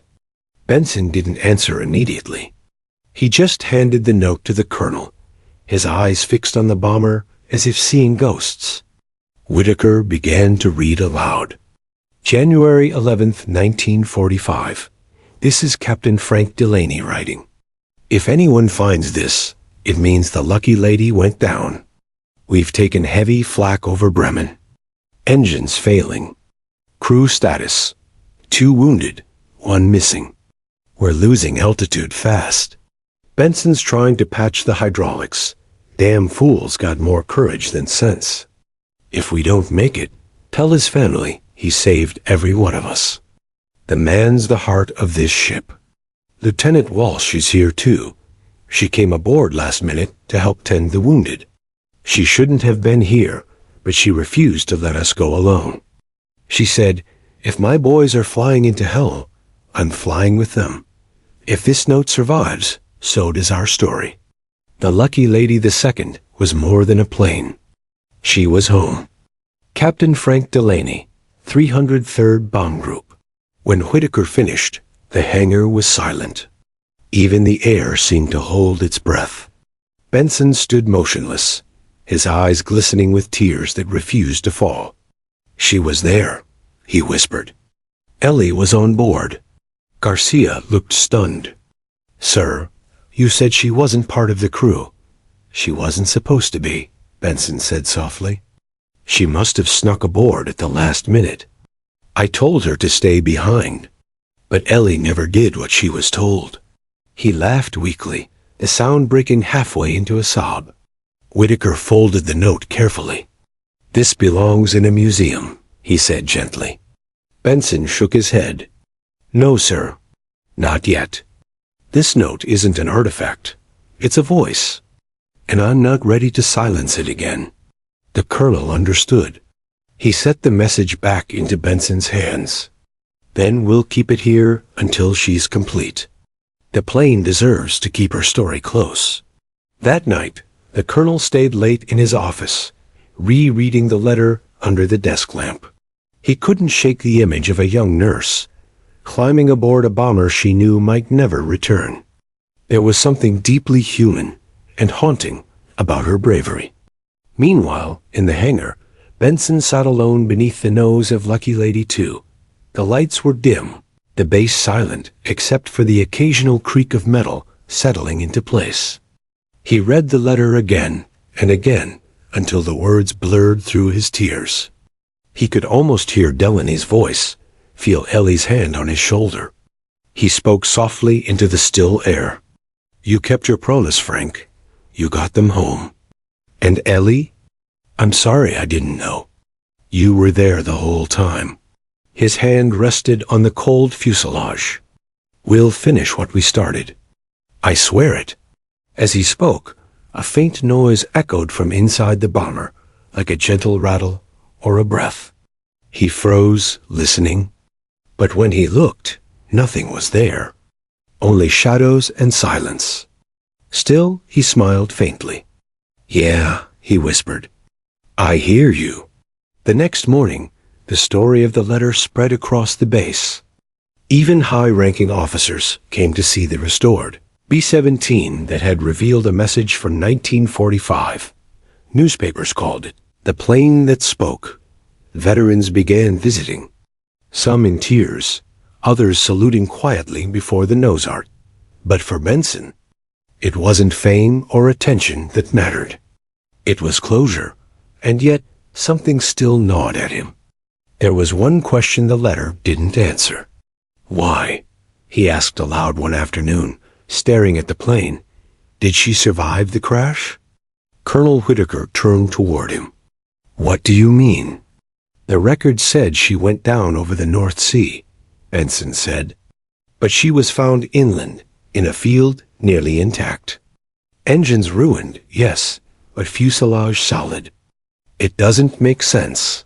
Benson didn't answer immediately. He just handed the note to the colonel, his eyes fixed on the bomber as if seeing ghosts. Whitaker began to read aloud. "January 11th, 1945. This is Captain Frank Delaney writing. If anyone finds this, it means the Lucky Lady went down. We've taken heavy flak over Bremen. Engines failing. Crew status: 2 wounded, 1 missing. We're losing altitude fast. Benson's trying to patch the hydraulics. Damn fools got more courage than sense. If we don't make it, tell his family he saved every one of us. The man's the heart of this ship. Lieutenant Walsh is here too. She came aboard last minute to help tend the wounded. She shouldn't have been here, but she refused to let us go alone. She said, if my boys are flying into hell, I'm flying with them. If this note survives, so does our story. The Lucky Lady II was more than a plane. She was home. Captain Frank Delaney, 303rd Bomb Group. When Whitaker finished, the hangar was silent. Even the air seemed to hold its breath. Benson stood motionless, his eyes glistening with tears that refused to fall. She was there, he whispered. Ellie was on board. Garcia looked stunned. Sir, you said she wasn't part of the crew. She wasn't supposed to be, Benson said softly. She must have snuck aboard at the last minute. I told her to stay behind, but Ellie never did what she was told. He laughed weakly, the sound breaking halfway into a sob. Whitaker folded the note carefully. This belongs in a museum, he said gently. Benson shook his head. No, sir. Not yet. This note isn't an artifact. It's a voice. And I'm not ready to silence it again. The colonel understood. He set the message back into Benson's hands. Then we'll keep it here until she's complete. The plane deserves to keep her story close. That night, the colonel stayed late in his office, rereading the letter under the desk lamp. He couldn't shake the image of a young nurse, climbing aboard a bomber she knew might never return. There was something deeply human and haunting about her bravery. Meanwhile, in the hangar, Benson sat alone beneath the nose of Lucky Lady 2. The lights were dim, the base silent except for the occasional creak of metal settling into place. He read the letter again and again until the words blurred through his tears. He could almost hear Delaney's voice, feel Ellie's hand on his shoulder. He spoke softly into the still air. "You kept your promise, Frank. You got them home. And Ellie? I'm sorry I didn't know. You were there the whole time." His hand rested on the cold fuselage. "We'll finish what we started. I swear it." As he spoke, a faint noise echoed from inside the bomber, like a gentle rattle or a breath. He froze, listening. But when he looked, nothing was there. Only shadows and silence. Still, he smiled faintly. "Yeah," he whispered. "I hear you." The next morning, the story of the letter spread across the base. Even high-ranking officers came to see the restored B-17 that had revealed a message from 1945. Newspapers called it the plane that spoke. Veterans began visiting, some in tears, others saluting quietly before the nose art. But for Benson, it wasn't fame or attention that mattered. It was closure, and yet something still gnawed at him. There was one question the letter didn't answer. "Why?" he asked aloud one afternoon, staring at the plane. "Did she survive the crash?" Colonel Whitaker turned toward him. "What do you mean?" "The record said she went down over the North Sea," Benson said. "But she was found inland, in a field nearly intact. Engines ruined, yes, but fuselage solid. It doesn't make sense.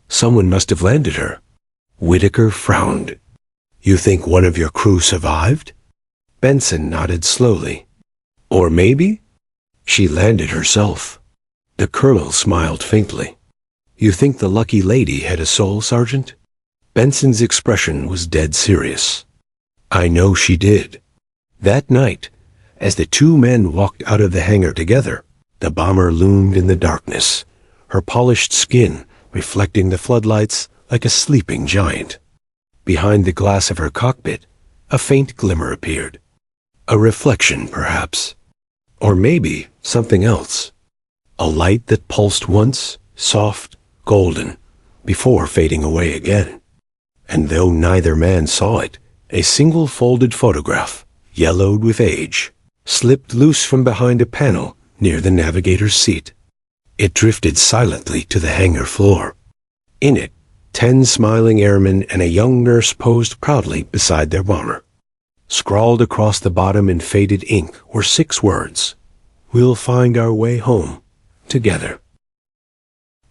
Someone must have landed her." Whitaker frowned. "You think one of your crew survived?" Benson nodded slowly. "Or maybe she landed herself." The colonel smiled faintly. "You think the Lucky Lady had a soul, Sergeant?" Benson's expression was dead serious. "I know she did." That night, as the two men walked out of the hangar together, the bomber loomed in the darkness, her polished skin reflecting the floodlights like a sleeping giant. Behind the glass of her cockpit, a faint glimmer appeared. A reflection, perhaps. Or maybe something else. A light that pulsed once, soft, golden, before fading away again. And though neither man saw it, a single folded photograph, yellowed with age, slipped loose from behind a panel near the navigator's seat. It drifted silently to the hangar floor. In it, 10 smiling airmen and a young nurse posed proudly beside their bomber. Scrawled across the bottom in faded ink were 6 words: "We'll find our way home, together."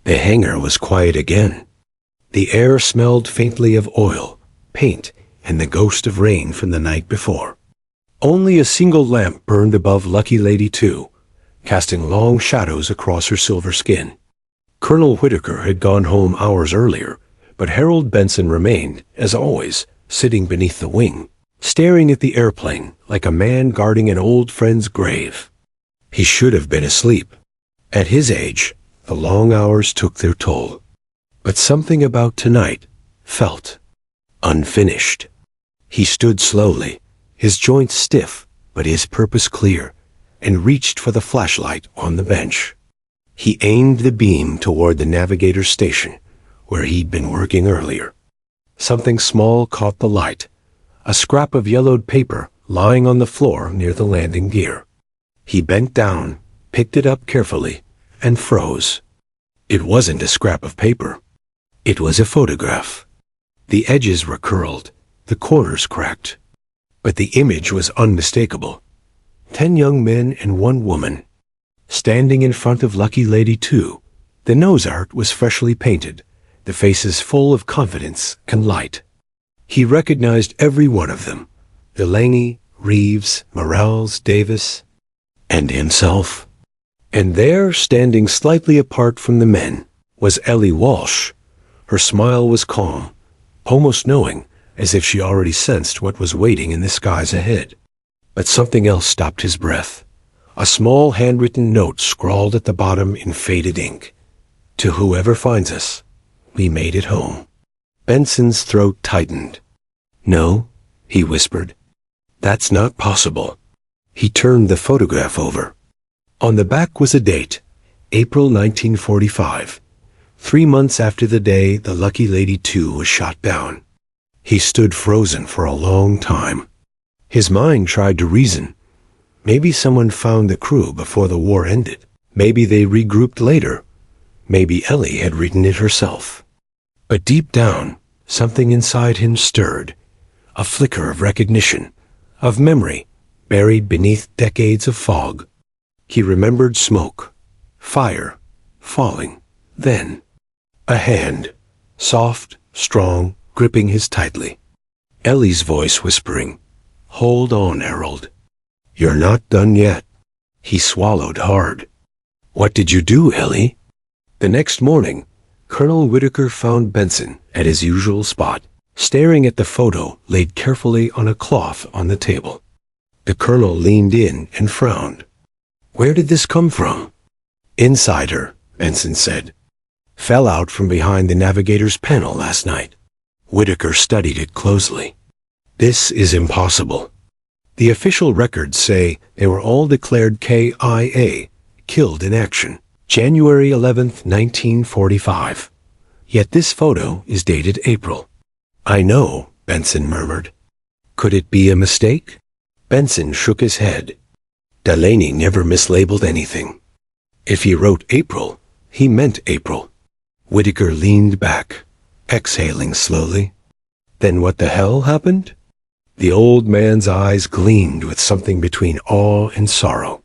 The hangar was quiet again. The air smelled faintly of oil, paint, and the ghost of rain from the night before. Only a single lamp burned above Lucky Lady 2, casting long shadows across her silver skin. Colonel Whitaker had gone home hours earlier, but Harold Benson remained, as always, sitting beneath the wing, staring at the airplane like a man guarding an old friend's grave. He should have been asleep. At his age, the long hours took their toll. But something about tonight felt unfinished. He stood slowly, his joints stiff, but his purpose clear, and reached for the flashlight on the bench. He aimed the beam toward the navigator's station, where he'd been working earlier. Something small caught the light, a scrap of yellowed paper lying on the floor near the landing gear. He bent down, picked it up carefully, and froze. It wasn't a scrap of paper. It was a photograph. The edges were curled, the corners cracked. But the image was unmistakable. 10 young men and 1 woman, standing in front of Lucky Lady 2. The nose art was freshly painted, the faces full of confidence and light. He recognized every one of them. Delaney, Reeves, Morales, Davis, and himself. And there, standing slightly apart from the men, was Ellie Walsh. Her smile was calm, almost knowing, as if she already sensed what was waiting in the skies ahead. But something else stopped his breath. A small handwritten note scrawled at the bottom in faded ink. To whoever finds us, we made it home. Benson's throat tightened. No, he whispered. That's not possible. He turned the photograph over. On the back was a date, April 1945, 3 months after the day the Lucky Lady 2 was shot down. He stood frozen for a long time. His mind tried to reason. Maybe someone found the crew before the war ended. Maybe they regrouped later. Maybe Ellie had written it herself. But deep down, something inside him stirred. A flicker of recognition, of memory, buried beneath decades of fog. He remembered smoke, fire, falling. Then, a hand, soft, strong, gripping his tightly. Ellie's voice whispering, "Hold on, Harold. You're not done yet." He swallowed hard. "What did you do, Ellie?" The next morning, Colonel Whitaker found Benson at his usual spot, staring at the photo laid carefully on a cloth on the table. The colonel leaned in and frowned. "Where did this come from?" "Inside her," Benson said. "Fell out from behind the navigator's panel last night." Whitaker studied it closely. "This is impossible. The official records say they were all declared KIA, killed in action, January 11th, 1945. Yet this photo is dated April." "I know," Benson murmured. "Could it be a mistake?" Benson shook his head. Delaney never mislabeled anything. If he wrote April, he meant April. Whitaker leaned back, exhaling slowly. "Then what the hell happened?" The old man's eyes gleamed with something between awe and sorrow.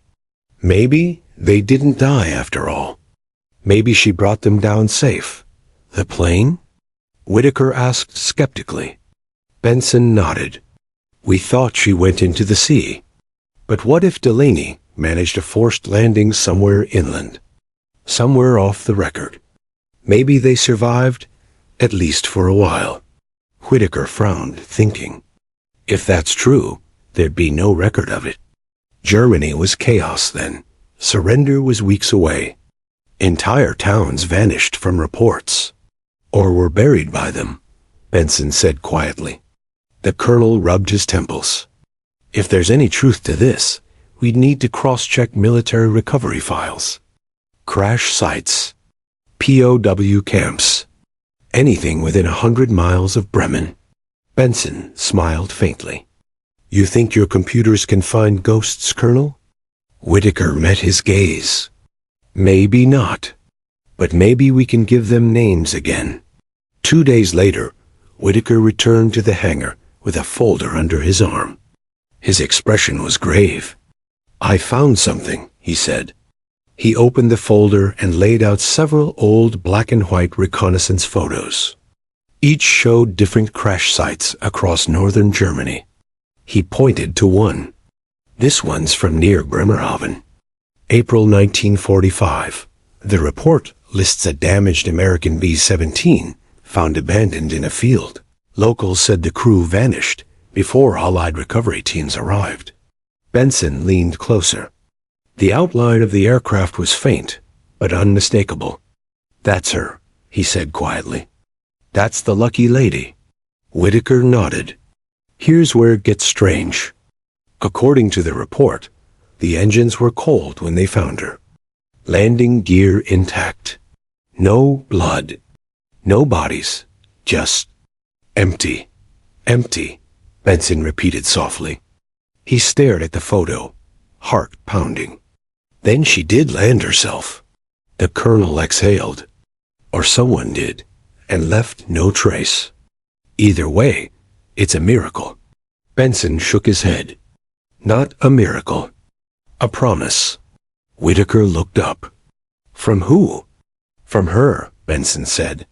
"Maybe they didn't die after all. Maybe she brought them down safe. The plane?" Whitaker asked skeptically. Benson nodded. "We thought she went into the sea. But what if Delaney managed a forced landing somewhere inland? Somewhere off the record? Maybe they survived, at least for a while." Whitaker frowned, thinking. If that's true, there'd be no record of it. Germany was chaos then. Surrender was weeks away. Entire towns vanished from reports. Or were buried by them, Benson said quietly. The colonel rubbed his temples. If there's any truth to this, we'd need to cross-check military recovery files. Crash sites. POW camps. Anything within 100 miles of Bremen. Benson smiled faintly. "You think your computers can find ghosts, Colonel?" Whitaker met his gaze. "Maybe not. But maybe we can give them names again." 2 days later, Whitaker returned to the hangar with a folder under his arm. His expression was grave. "I found something," he said. He opened the folder and laid out several old black and white reconnaissance photos. Each showed different crash sites across northern Germany. He pointed to one. "This one's from near Bremerhaven. April 1945. The report lists a damaged American B-17 found abandoned in a field. Locals said the crew vanished before Allied recovery teams arrived." Benson leaned closer. The outline of the aircraft was faint, but unmistakable. "That's her," he said quietly. "That's the Lucky Lady." Whitaker nodded. "Here's where it gets strange. According to the report, the engines were cold when they found her. Landing gear intact. No blood. No bodies. Just empty. Empty," Benson repeated softly. He stared at the photo, heart pounding. "Then she did land herself." The colonel exhaled. "Or someone did, and left no trace. Either way, it's a miracle. Benson shook his head. Not a miracle. A promise. Whitaker looked up. From who? From her, Benson said.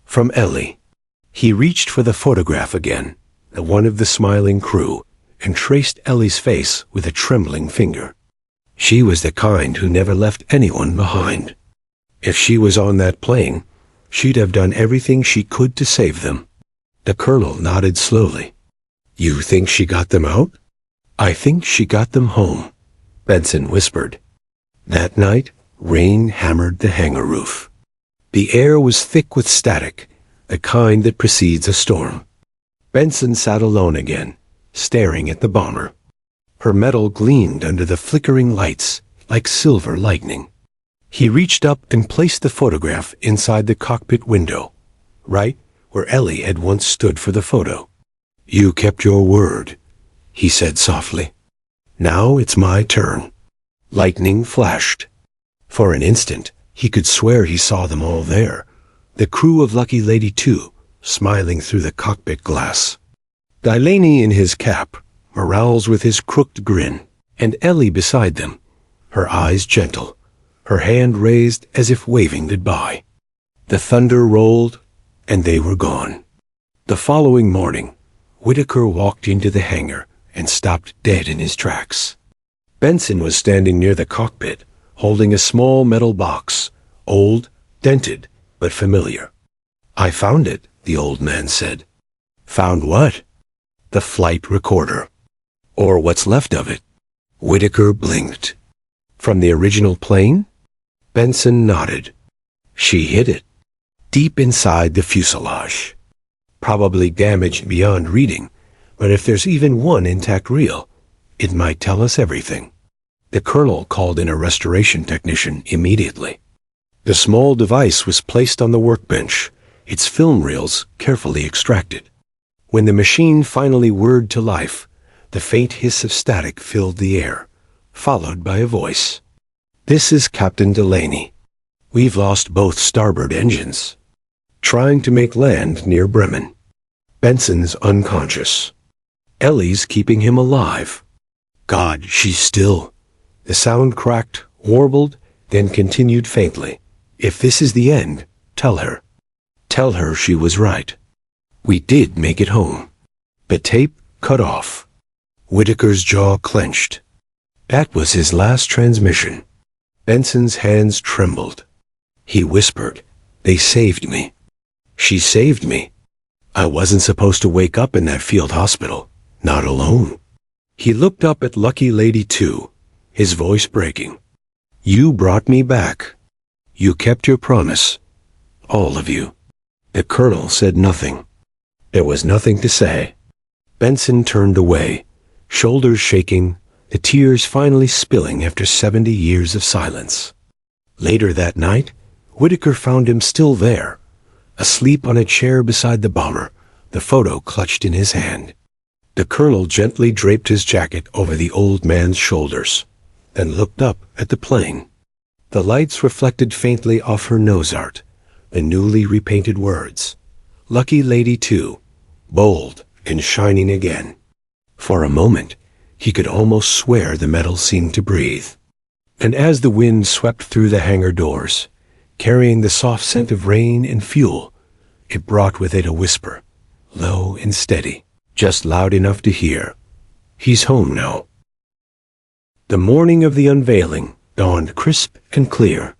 From Ellie. He reached for the photograph again, the one of the smiling crew, and traced Ellie's face with a trembling finger. She was the kind who never left anyone behind. If she was on that plane, she'd have done everything she could to save them. The colonel nodded slowly. You think she got them out? I think she got them home, Benson whispered. That night, rain hammered the hangar roof. The air was thick with static, the kind that precedes a storm. Benson sat alone again, staring at the bomber. Her metal gleamed under the flickering lights like silver lightning. He reached up and placed the photograph inside the cockpit window, right where Ellie had once stood for the photo. You kept your word, he said softly. Now it's my turn. Lightning flashed. For an instant, he could swear he saw them all there, the crew of Lucky Lady 2, smiling through the cockpit glass. Delaney in his cap, Morales with his crooked grin, and Ellie beside them, her eyes gentle, her hand raised as if waving goodbye. The thunder rolled, and they were gone. The following morning, Whitaker walked into the hangar and stopped dead in his tracks. Benson was standing near the cockpit, holding a small metal box, old, dented, but familiar. I found it, the old man said. Found what? The flight recorder. Or what's left of it. Whitaker blinked. From the original plane? Benson nodded. She hid it. Deep inside the fuselage. Probably damaged beyond reading, but if there's even one intact reel, it might tell us everything. The colonel called in a restoration technician immediately. The small device was placed on the workbench, its film reels carefully extracted. When the machine finally whirred to life, the faint hiss of static filled the air, followed by a voice. This is Captain Delaney. We've lost both starboard engines. Trying to make land near Bremen. Benson's unconscious. Ellie's keeping him alive. God, she's still. The sound cracked, warbled, then continued faintly. If this is the end, tell her. Tell her she was right. We did make it home. But tape cut off. Whitaker's jaw clenched. That was his last transmission. Benson's hands trembled. He whispered, They saved me. She saved me. I wasn't supposed to wake up in that field hospital. Not alone. He looked up at Lucky Lady 2, his voice breaking. You brought me back. You kept your promise. All of you. The colonel said nothing. There was nothing to say. Benson turned away, shoulders shaking, the tears finally spilling after 70 years of silence. Later that night, Whitaker found him still there, asleep on a chair beside the bomber, the photo clutched in his hand. The colonel gently draped his jacket over the old man's shoulders, then looked up at the plane. The lights reflected faintly off her nose art, the newly repainted words, Lucky Lady 2, bold and shining again. For a moment, he could almost swear the metal seemed to breathe. And as the wind swept through the hangar doors, carrying the soft scent of rain and fuel, it brought with it a whisper, low and steady, just loud enough to hear. He's home now. The morning of the unveiling dawned crisp and clear.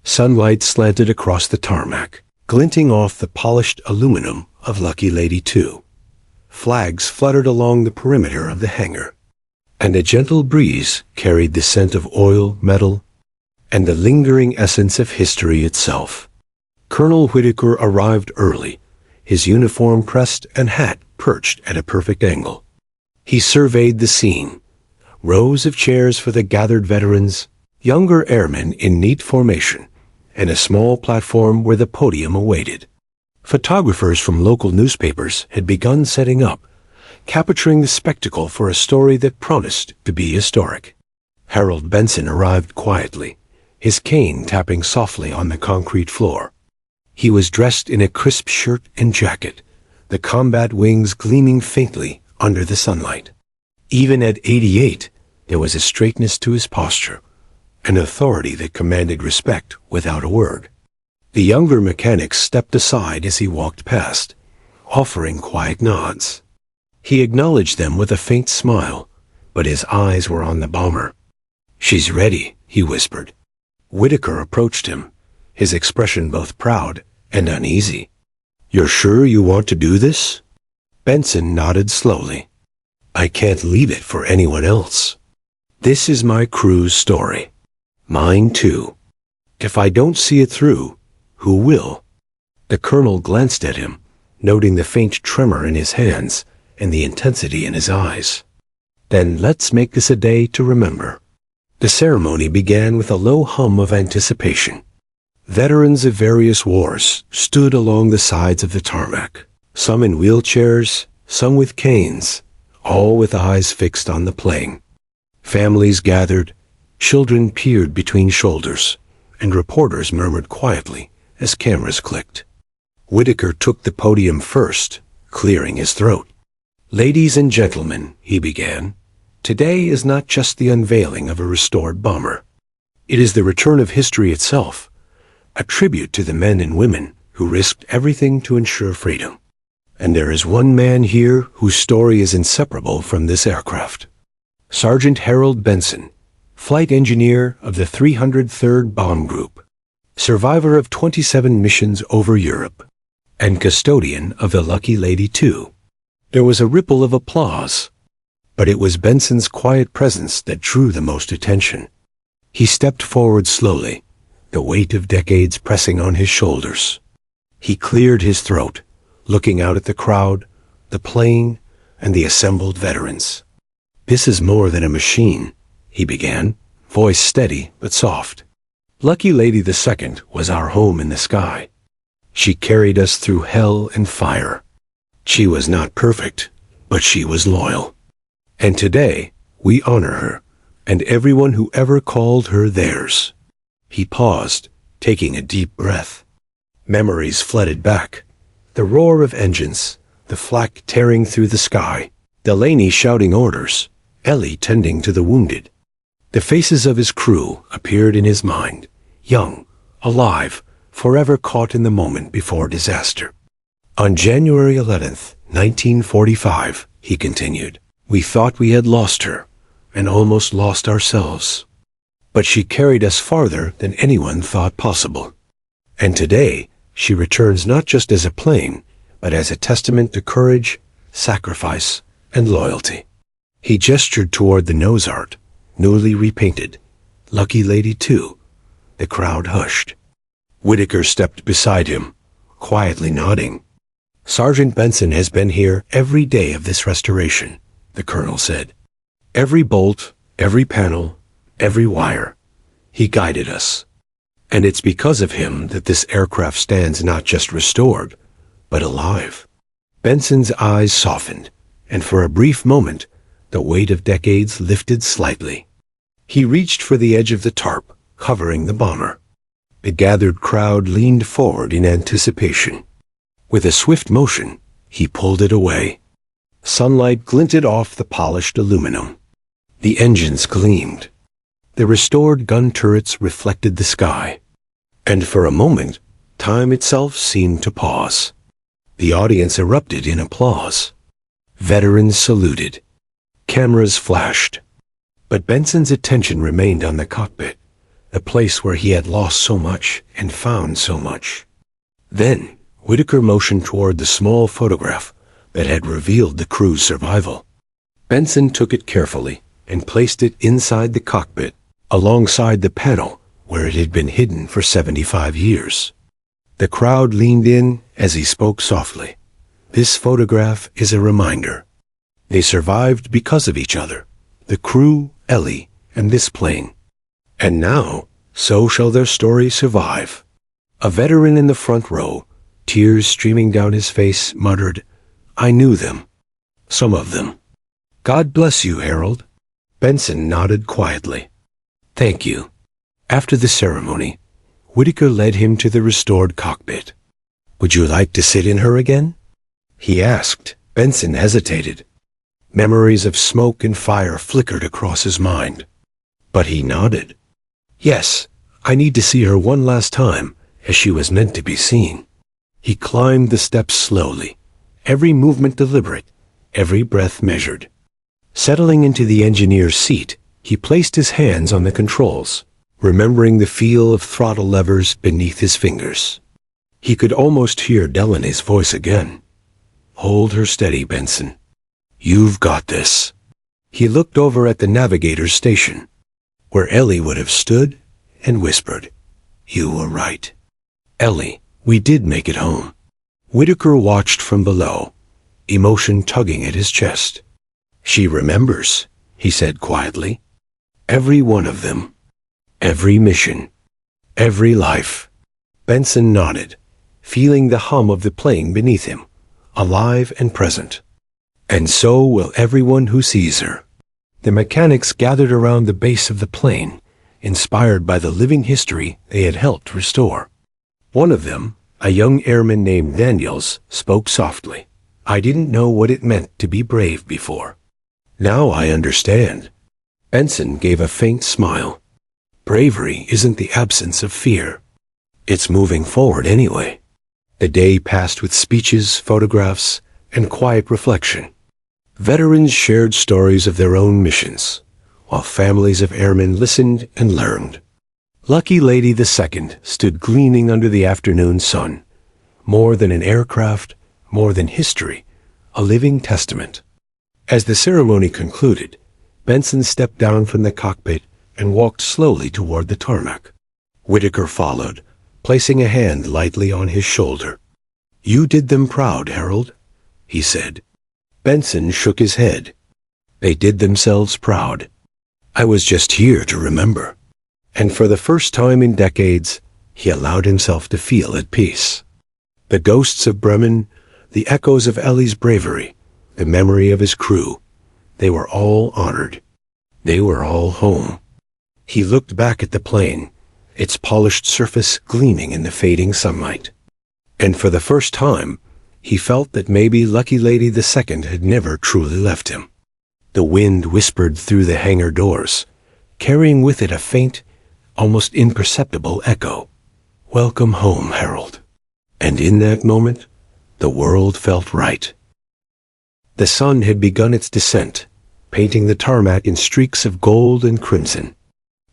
Sunlight slanted across the tarmac, glinting off the polished aluminum of Lucky Lady 2. Flags fluttered along the perimeter of the hangar, and a gentle breeze carried the scent of oil, metal, and the lingering essence of history itself. Colonel Whitaker arrived early, his uniform crest and hat perched at a perfect angle. He surveyed the scene. Rows of chairs for the gathered veterans, younger airmen in neat formation, and a small platform where the podium awaited. Photographers from local newspapers had begun setting up, capturing the spectacle for a story that promised to be historic. Harold Benson arrived quietly, his cane tapping softly on the concrete floor. He was dressed in a crisp shirt and jacket, the combat wings gleaming faintly under the sunlight. Even at 88, there was a straightness to his posture, an authority that commanded respect without a word. The younger mechanics stepped aside as he walked past, offering quiet nods. He acknowledged them with a faint smile, but his eyes were on the bomber. "She's ready," he whispered. Whitaker approached him, his expression both proud and uneasy. "You're sure you want to do this?" Benson nodded slowly. "I can't leave it for anyone else. This is my crew's story. Mine too. If I don't see it through, who will?" The colonel glanced at him, noting the faint tremor in his hands and the intensity in his eyes. "Then let's make this a day to remember." The ceremony began with a low hum of anticipation. Veterans of various wars stood along the sides of the tarmac, some in wheelchairs, some with canes, all with eyes fixed on the plane. Families gathered, children peered between shoulders, and reporters murmured quietly as cameras clicked. Whitaker took the podium first, clearing his throat. "Ladies and gentlemen," he began, "today is not just the unveiling of a restored bomber. It is the return of history itself, a tribute to the men and women who risked everything to ensure freedom. And there is one man here whose story is inseparable from this aircraft. Sergeant Harold Benson, flight engineer of the 303rd Bomb Group, survivor of 27 missions over Europe, and custodian of the Lucky Lady 2. There was a ripple of applause, but it was Benson's quiet presence that drew the most attention. He stepped forward slowly, the weight of decades pressing on his shoulders. He cleared his throat, looking out at the crowd, the plane, and the assembled veterans. "This is more than a machine," he began, voice steady but soft. "Lucky Lady II was our home in the sky. She carried us through hell and fire. She was not perfect, but she was loyal. And today, we honor her, and everyone who ever called her theirs." He paused, taking a deep breath. Memories flooded back. The roar of engines, the flak tearing through the sky, Delaney shouting orders, Ellie tending to the wounded. The faces of his crew appeared in his mind, young, alive, forever caught in the moment before disaster. "On January 11th, 1945, he continued, "we thought we had lost her, and almost lost ourselves. But she carried us farther than anyone thought possible. And today, she returns not just as a plane, but as a testament to courage, sacrifice, and loyalty." He gestured toward the nose art, newly repainted. "Lucky Lady 2. The crowd hushed. Whitaker stepped beside him, quietly nodding. "Sergeant Benson has been here every day of this restoration," the colonel said. "Every bolt, every panel, every wire. He guided us. And it's because of him that this aircraft stands not just restored, but alive." Benson's eyes softened, and for a brief moment, the weight of decades lifted slightly. He reached for the edge of the tarp, covering the bomber. The gathered crowd leaned forward in anticipation. With a swift motion, he pulled it away. Sunlight glinted off the polished aluminum. The engines gleamed. The restored gun turrets reflected the sky. And for a moment, time itself seemed to pause. The audience erupted in applause. Veterans saluted. Cameras flashed. But Benson's attention remained on the cockpit, the place where he had lost so much and found so much. Then, Whitaker motioned toward the small photograph that had revealed the crew's survival. Benson took it carefully and placed it inside the cockpit, alongside the panel where it had been hidden for 75 years. The crowd leaned in as he spoke softly. "This photograph is a reminder. They survived because of each other, the crew, Ellie, and this plane. And now, so shall their story survive." A veteran in the front row, tears streaming down his face, muttered, "I knew them. Some of them." "God bless you, Harold." Benson nodded quietly. "Thank you." After the ceremony, Whitaker led him to the restored cockpit. "Would you like to sit in her again?" he asked. Benson hesitated. Memories of smoke and fire flickered across his mind. But he nodded. Yes, I need to see her one last time, as she was meant to be seen. He climbed the steps slowly, every movement deliberate, every breath measured. Settling into the engineer's seat, he placed his hands on the controls, remembering the feel of throttle levers beneath his fingers. He could almost hear Delaney's voice again. Hold her steady, Benson. You've got this. He looked over at the navigator's station, where Ellie would have stood and whispered, You were right. Ellie, we did make it home. Whitaker watched from below, emotion tugging at his chest. She remembers, he said quietly. Every one of them. Every mission. Every life. Benson nodded, feeling the hum of the plane beneath him, alive and present. And so will everyone who sees her. The mechanics gathered around the base of the plane, inspired by the living history they had helped restore. One of them, a young airman named Daniels, spoke softly. I didn't know what it meant to be brave before. Now I understand. Benson gave a faint smile. Bravery isn't the absence of fear. It's moving forward anyway. The day passed with speeches, photographs, and quiet reflection. Veterans shared stories of their own missions, while families of airmen listened and learned. Lucky Lady II stood gleaming under the afternoon sun, more than an aircraft, more than history, a living testament. As the ceremony concluded, Benson stepped down from the cockpit and walked slowly toward the tarmac. Whitaker followed, placing a hand lightly on his shoulder. You did them proud, Harold, he said. Benson shook his head. They did themselves proud. I was just here to remember. And for the first time in decades, he allowed himself to feel at peace. The ghosts of Bremen, the echoes of Ellie's bravery, the memory of his crew, they were all honored. They were all home. He looked back at the plane, its polished surface gleaming in the fading sunlight. And for the first time, he felt that maybe Lucky Lady II had never truly left him. The wind whispered through the hangar doors, carrying with it a faint, almost imperceptible echo. Welcome home, Harold. And in that moment, the world felt right. The sun had begun its descent, painting the tarmac in streaks of gold and crimson.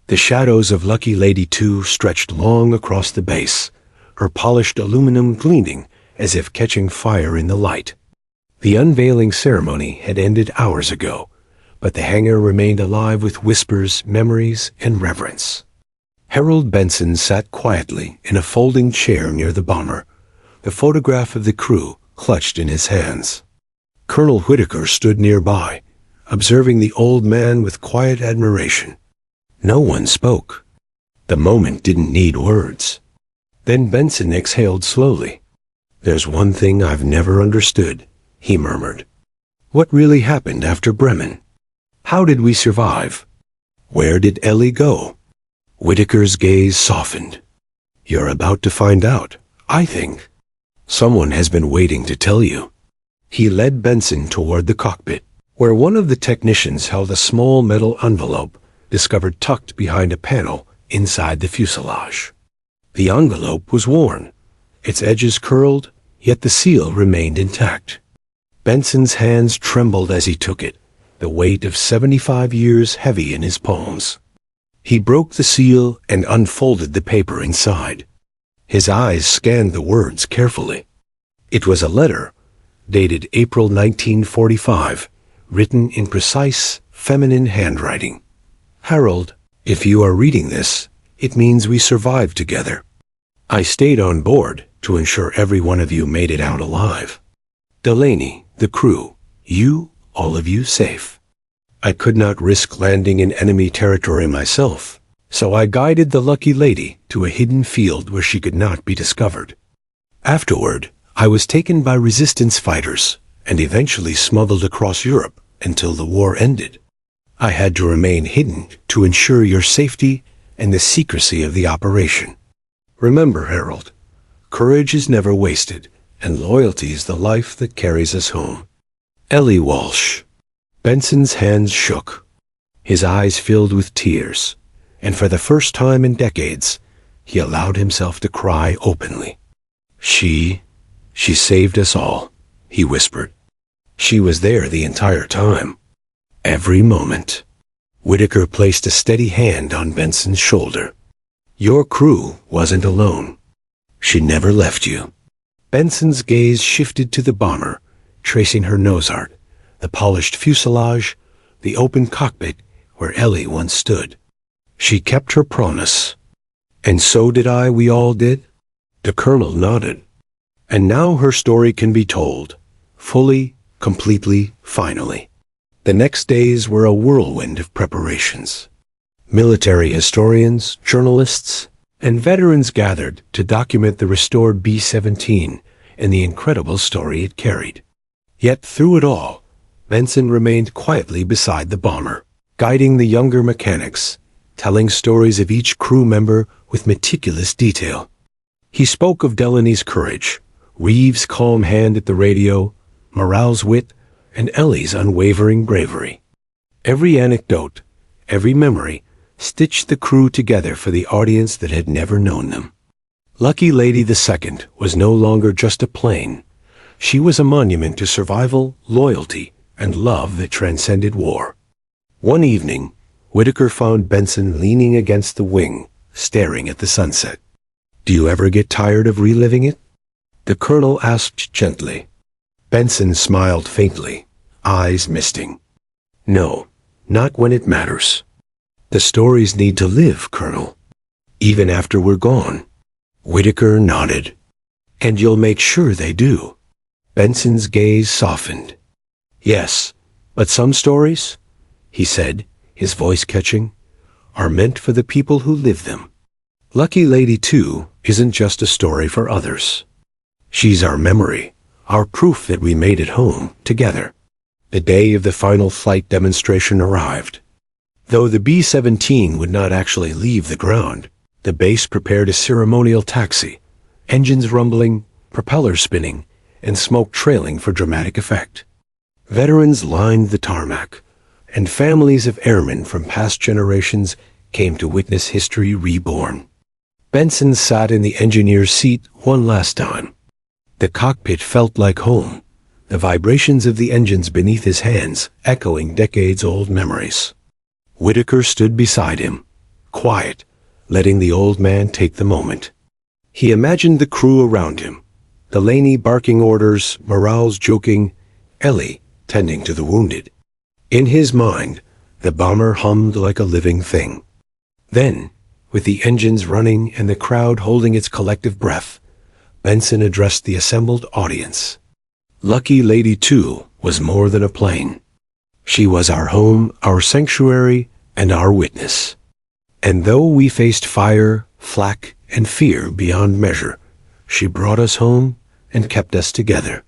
The shadows of Lucky Lady II stretched long across the base, her polished aluminum gleaming as if catching fire in the light. The unveiling ceremony had ended hours ago, but the hangar remained alive with whispers, memories, and reverence. Harold Benson sat quietly in a folding chair near the bomber, the photograph of the crew clutched in his hands. Colonel Whitaker stood nearby, observing the old man with quiet admiration. No one spoke. The moment didn't need words. Then Benson exhaled slowly. There's one thing I've never understood, he murmured. What really happened after Bremen? How did we survive? Where did Ellie go? Whitaker's gaze softened. You're about to find out, I think. Someone has been waiting to tell you. He led Benson toward the cockpit, where one of the technicians held a small metal envelope discovered tucked behind a panel inside the fuselage. The envelope was worn, its edges curled, yet the seal remained intact. Benson's hands trembled as he took it, the weight of 75 years heavy in his palms. He broke the seal and unfolded the paper inside. His eyes scanned the words carefully. It was a letter, dated April 1945, written in precise, feminine handwriting. Harold, if you are reading this, it means we survived together. I stayed on board to ensure every one of you made it out alive. Delaney, the crew, you, all of you, safe. I could not risk landing in enemy territory myself, so I guided the Lucky Lady to a hidden field where she could not be discovered. Afterward, I was taken by resistance fighters and eventually smuggled across Europe until the war ended. I had to remain hidden to ensure your safety and the secrecy of the operation. Remember, Harold, courage is never wasted, and loyalty is the life that carries us home. Ellie Walsh. Benson's hands shook. His eyes filled with tears, and for the first time in decades, he allowed himself to cry openly. She saved us all, he whispered. She was there the entire time. Every moment. Whitaker placed a steady hand on Benson's shoulder. Your crew wasn't alone. She never left you. Benson's gaze shifted to the bomber, tracing her nose art, the polished fuselage, the open cockpit where Ellie once stood. She kept her promise. And so did I, we all did? The colonel nodded. And now her story can be told, fully, completely, finally. The next days were a whirlwind of preparations. Military historians, journalists, and veterans gathered to document the restored B-17 and the incredible story it carried. Yet through it all, Benson remained quietly beside the bomber, guiding the younger mechanics, telling stories of each crew member with meticulous detail. He spoke of Delaney's courage, Reeves' calm hand at the radio, Morale's wit, and Ellie's unwavering bravery. Every anecdote, every memory, stitched the crew together for the audience that had never known them. Lucky Lady II was no longer just a plane. She was a monument to survival, loyalty, and love that transcended war. One evening, Whitaker found Benson leaning against the wing, staring at the sunset. Do you ever get tired of reliving it? The colonel asked gently. Benson smiled faintly, eyes misting. No, not when it matters. The stories need to live, Colonel, even after we're gone. Whitaker nodded. And you'll make sure they do. Benson's gaze softened. Yes, but some stories, he said, his voice catching, are meant for the people who live them. Lucky Lady 2 isn't just a story for others. She's our memory, our proof that we made it home, together. The day of the final flight demonstration arrived. Though the B-17 would not actually leave the ground, the base prepared a ceremonial taxi, engines rumbling, propellers spinning, and smoke trailing for dramatic effect. Veterans lined the tarmac, and families of airmen from past generations came to witness history reborn. Benson sat in the engineer's seat one last time. The cockpit felt like home, the vibrations of the engines beneath his hands echoing decades-old memories. Whitaker stood beside him, quiet, letting the old man take the moment. He imagined the crew around him, Delaney barking orders, Morales joking, Ellie tending to the wounded. In his mind, the bomber hummed like a living thing. Then, with the engines running and the crowd holding its collective breath, Benson addressed the assembled audience. Lucky Lady 2 was more than a plane. She was our home, our sanctuary, and our witness. And though we faced fire, flak, and fear beyond measure, she brought us home and kept us together.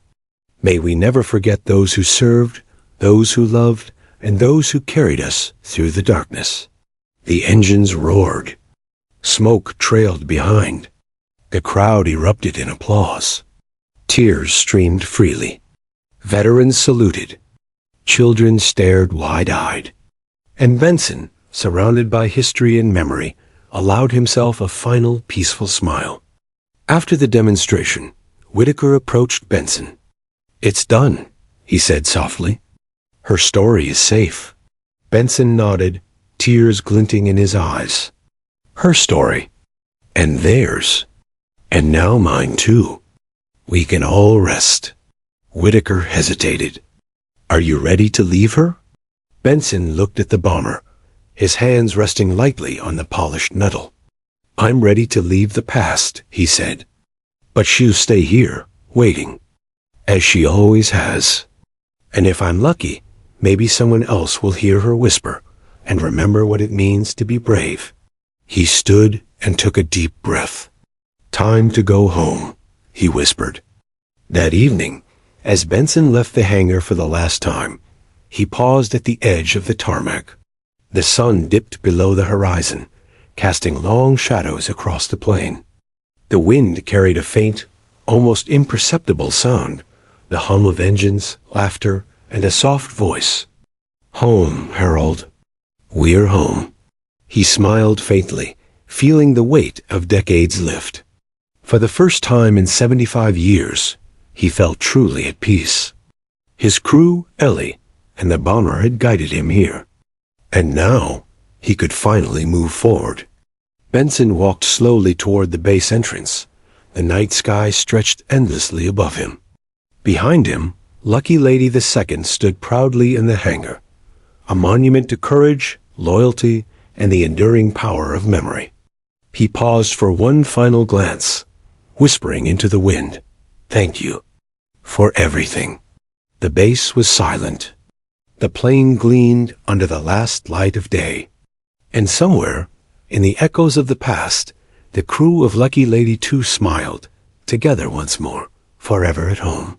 May we never forget those who served, those who loved, and those who carried us through the darkness. The engines roared. Smoke trailed behind. The crowd erupted in applause. Tears streamed freely. Veterans saluted. Children stared wide-eyed. And Benson, surrounded by history and memory, allowed himself a final peaceful smile. After the demonstration, Whitaker approached Benson. It's done, he said softly. Her story is safe. Benson nodded, tears glinting in his eyes. Her story. And theirs. And now mine too. We can all rest. Whitaker hesitated. Are you ready to leave her? Benson looked at the bomber, his hands resting lightly on the polished metal. I'm ready to leave the past, he said. But she'll stay here, waiting. As she always has. And if I'm lucky, maybe someone else will hear her whisper and remember what it means to be brave. He stood and took a deep breath. Time to go home, he whispered. That evening, as Benson left the hangar for the last time, he paused at the edge of the tarmac. The sun dipped below the horizon, casting long shadows across the plain. The wind carried a faint, almost imperceptible sound, the hum of engines, laughter, and a soft voice. Home, Harold. We're home. He smiled faintly, feeling the weight of decades lift. For the first time in 75 years, he felt truly at peace. His crew, Ellie, and the bomber had guided him here. And now, he could finally move forward. Benson walked slowly toward the base entrance. The night sky stretched endlessly above him. Behind him, Lucky Lady II stood proudly in the hangar, a monument to courage, loyalty, and the enduring power of memory. He paused for one final glance, whispering into the wind, "Thank you for everything." The base was silent. The plane gleamed under the last light of day. And somewhere, in the echoes of the past, the crew of Lucky Lady 2 smiled, together once more, forever at home.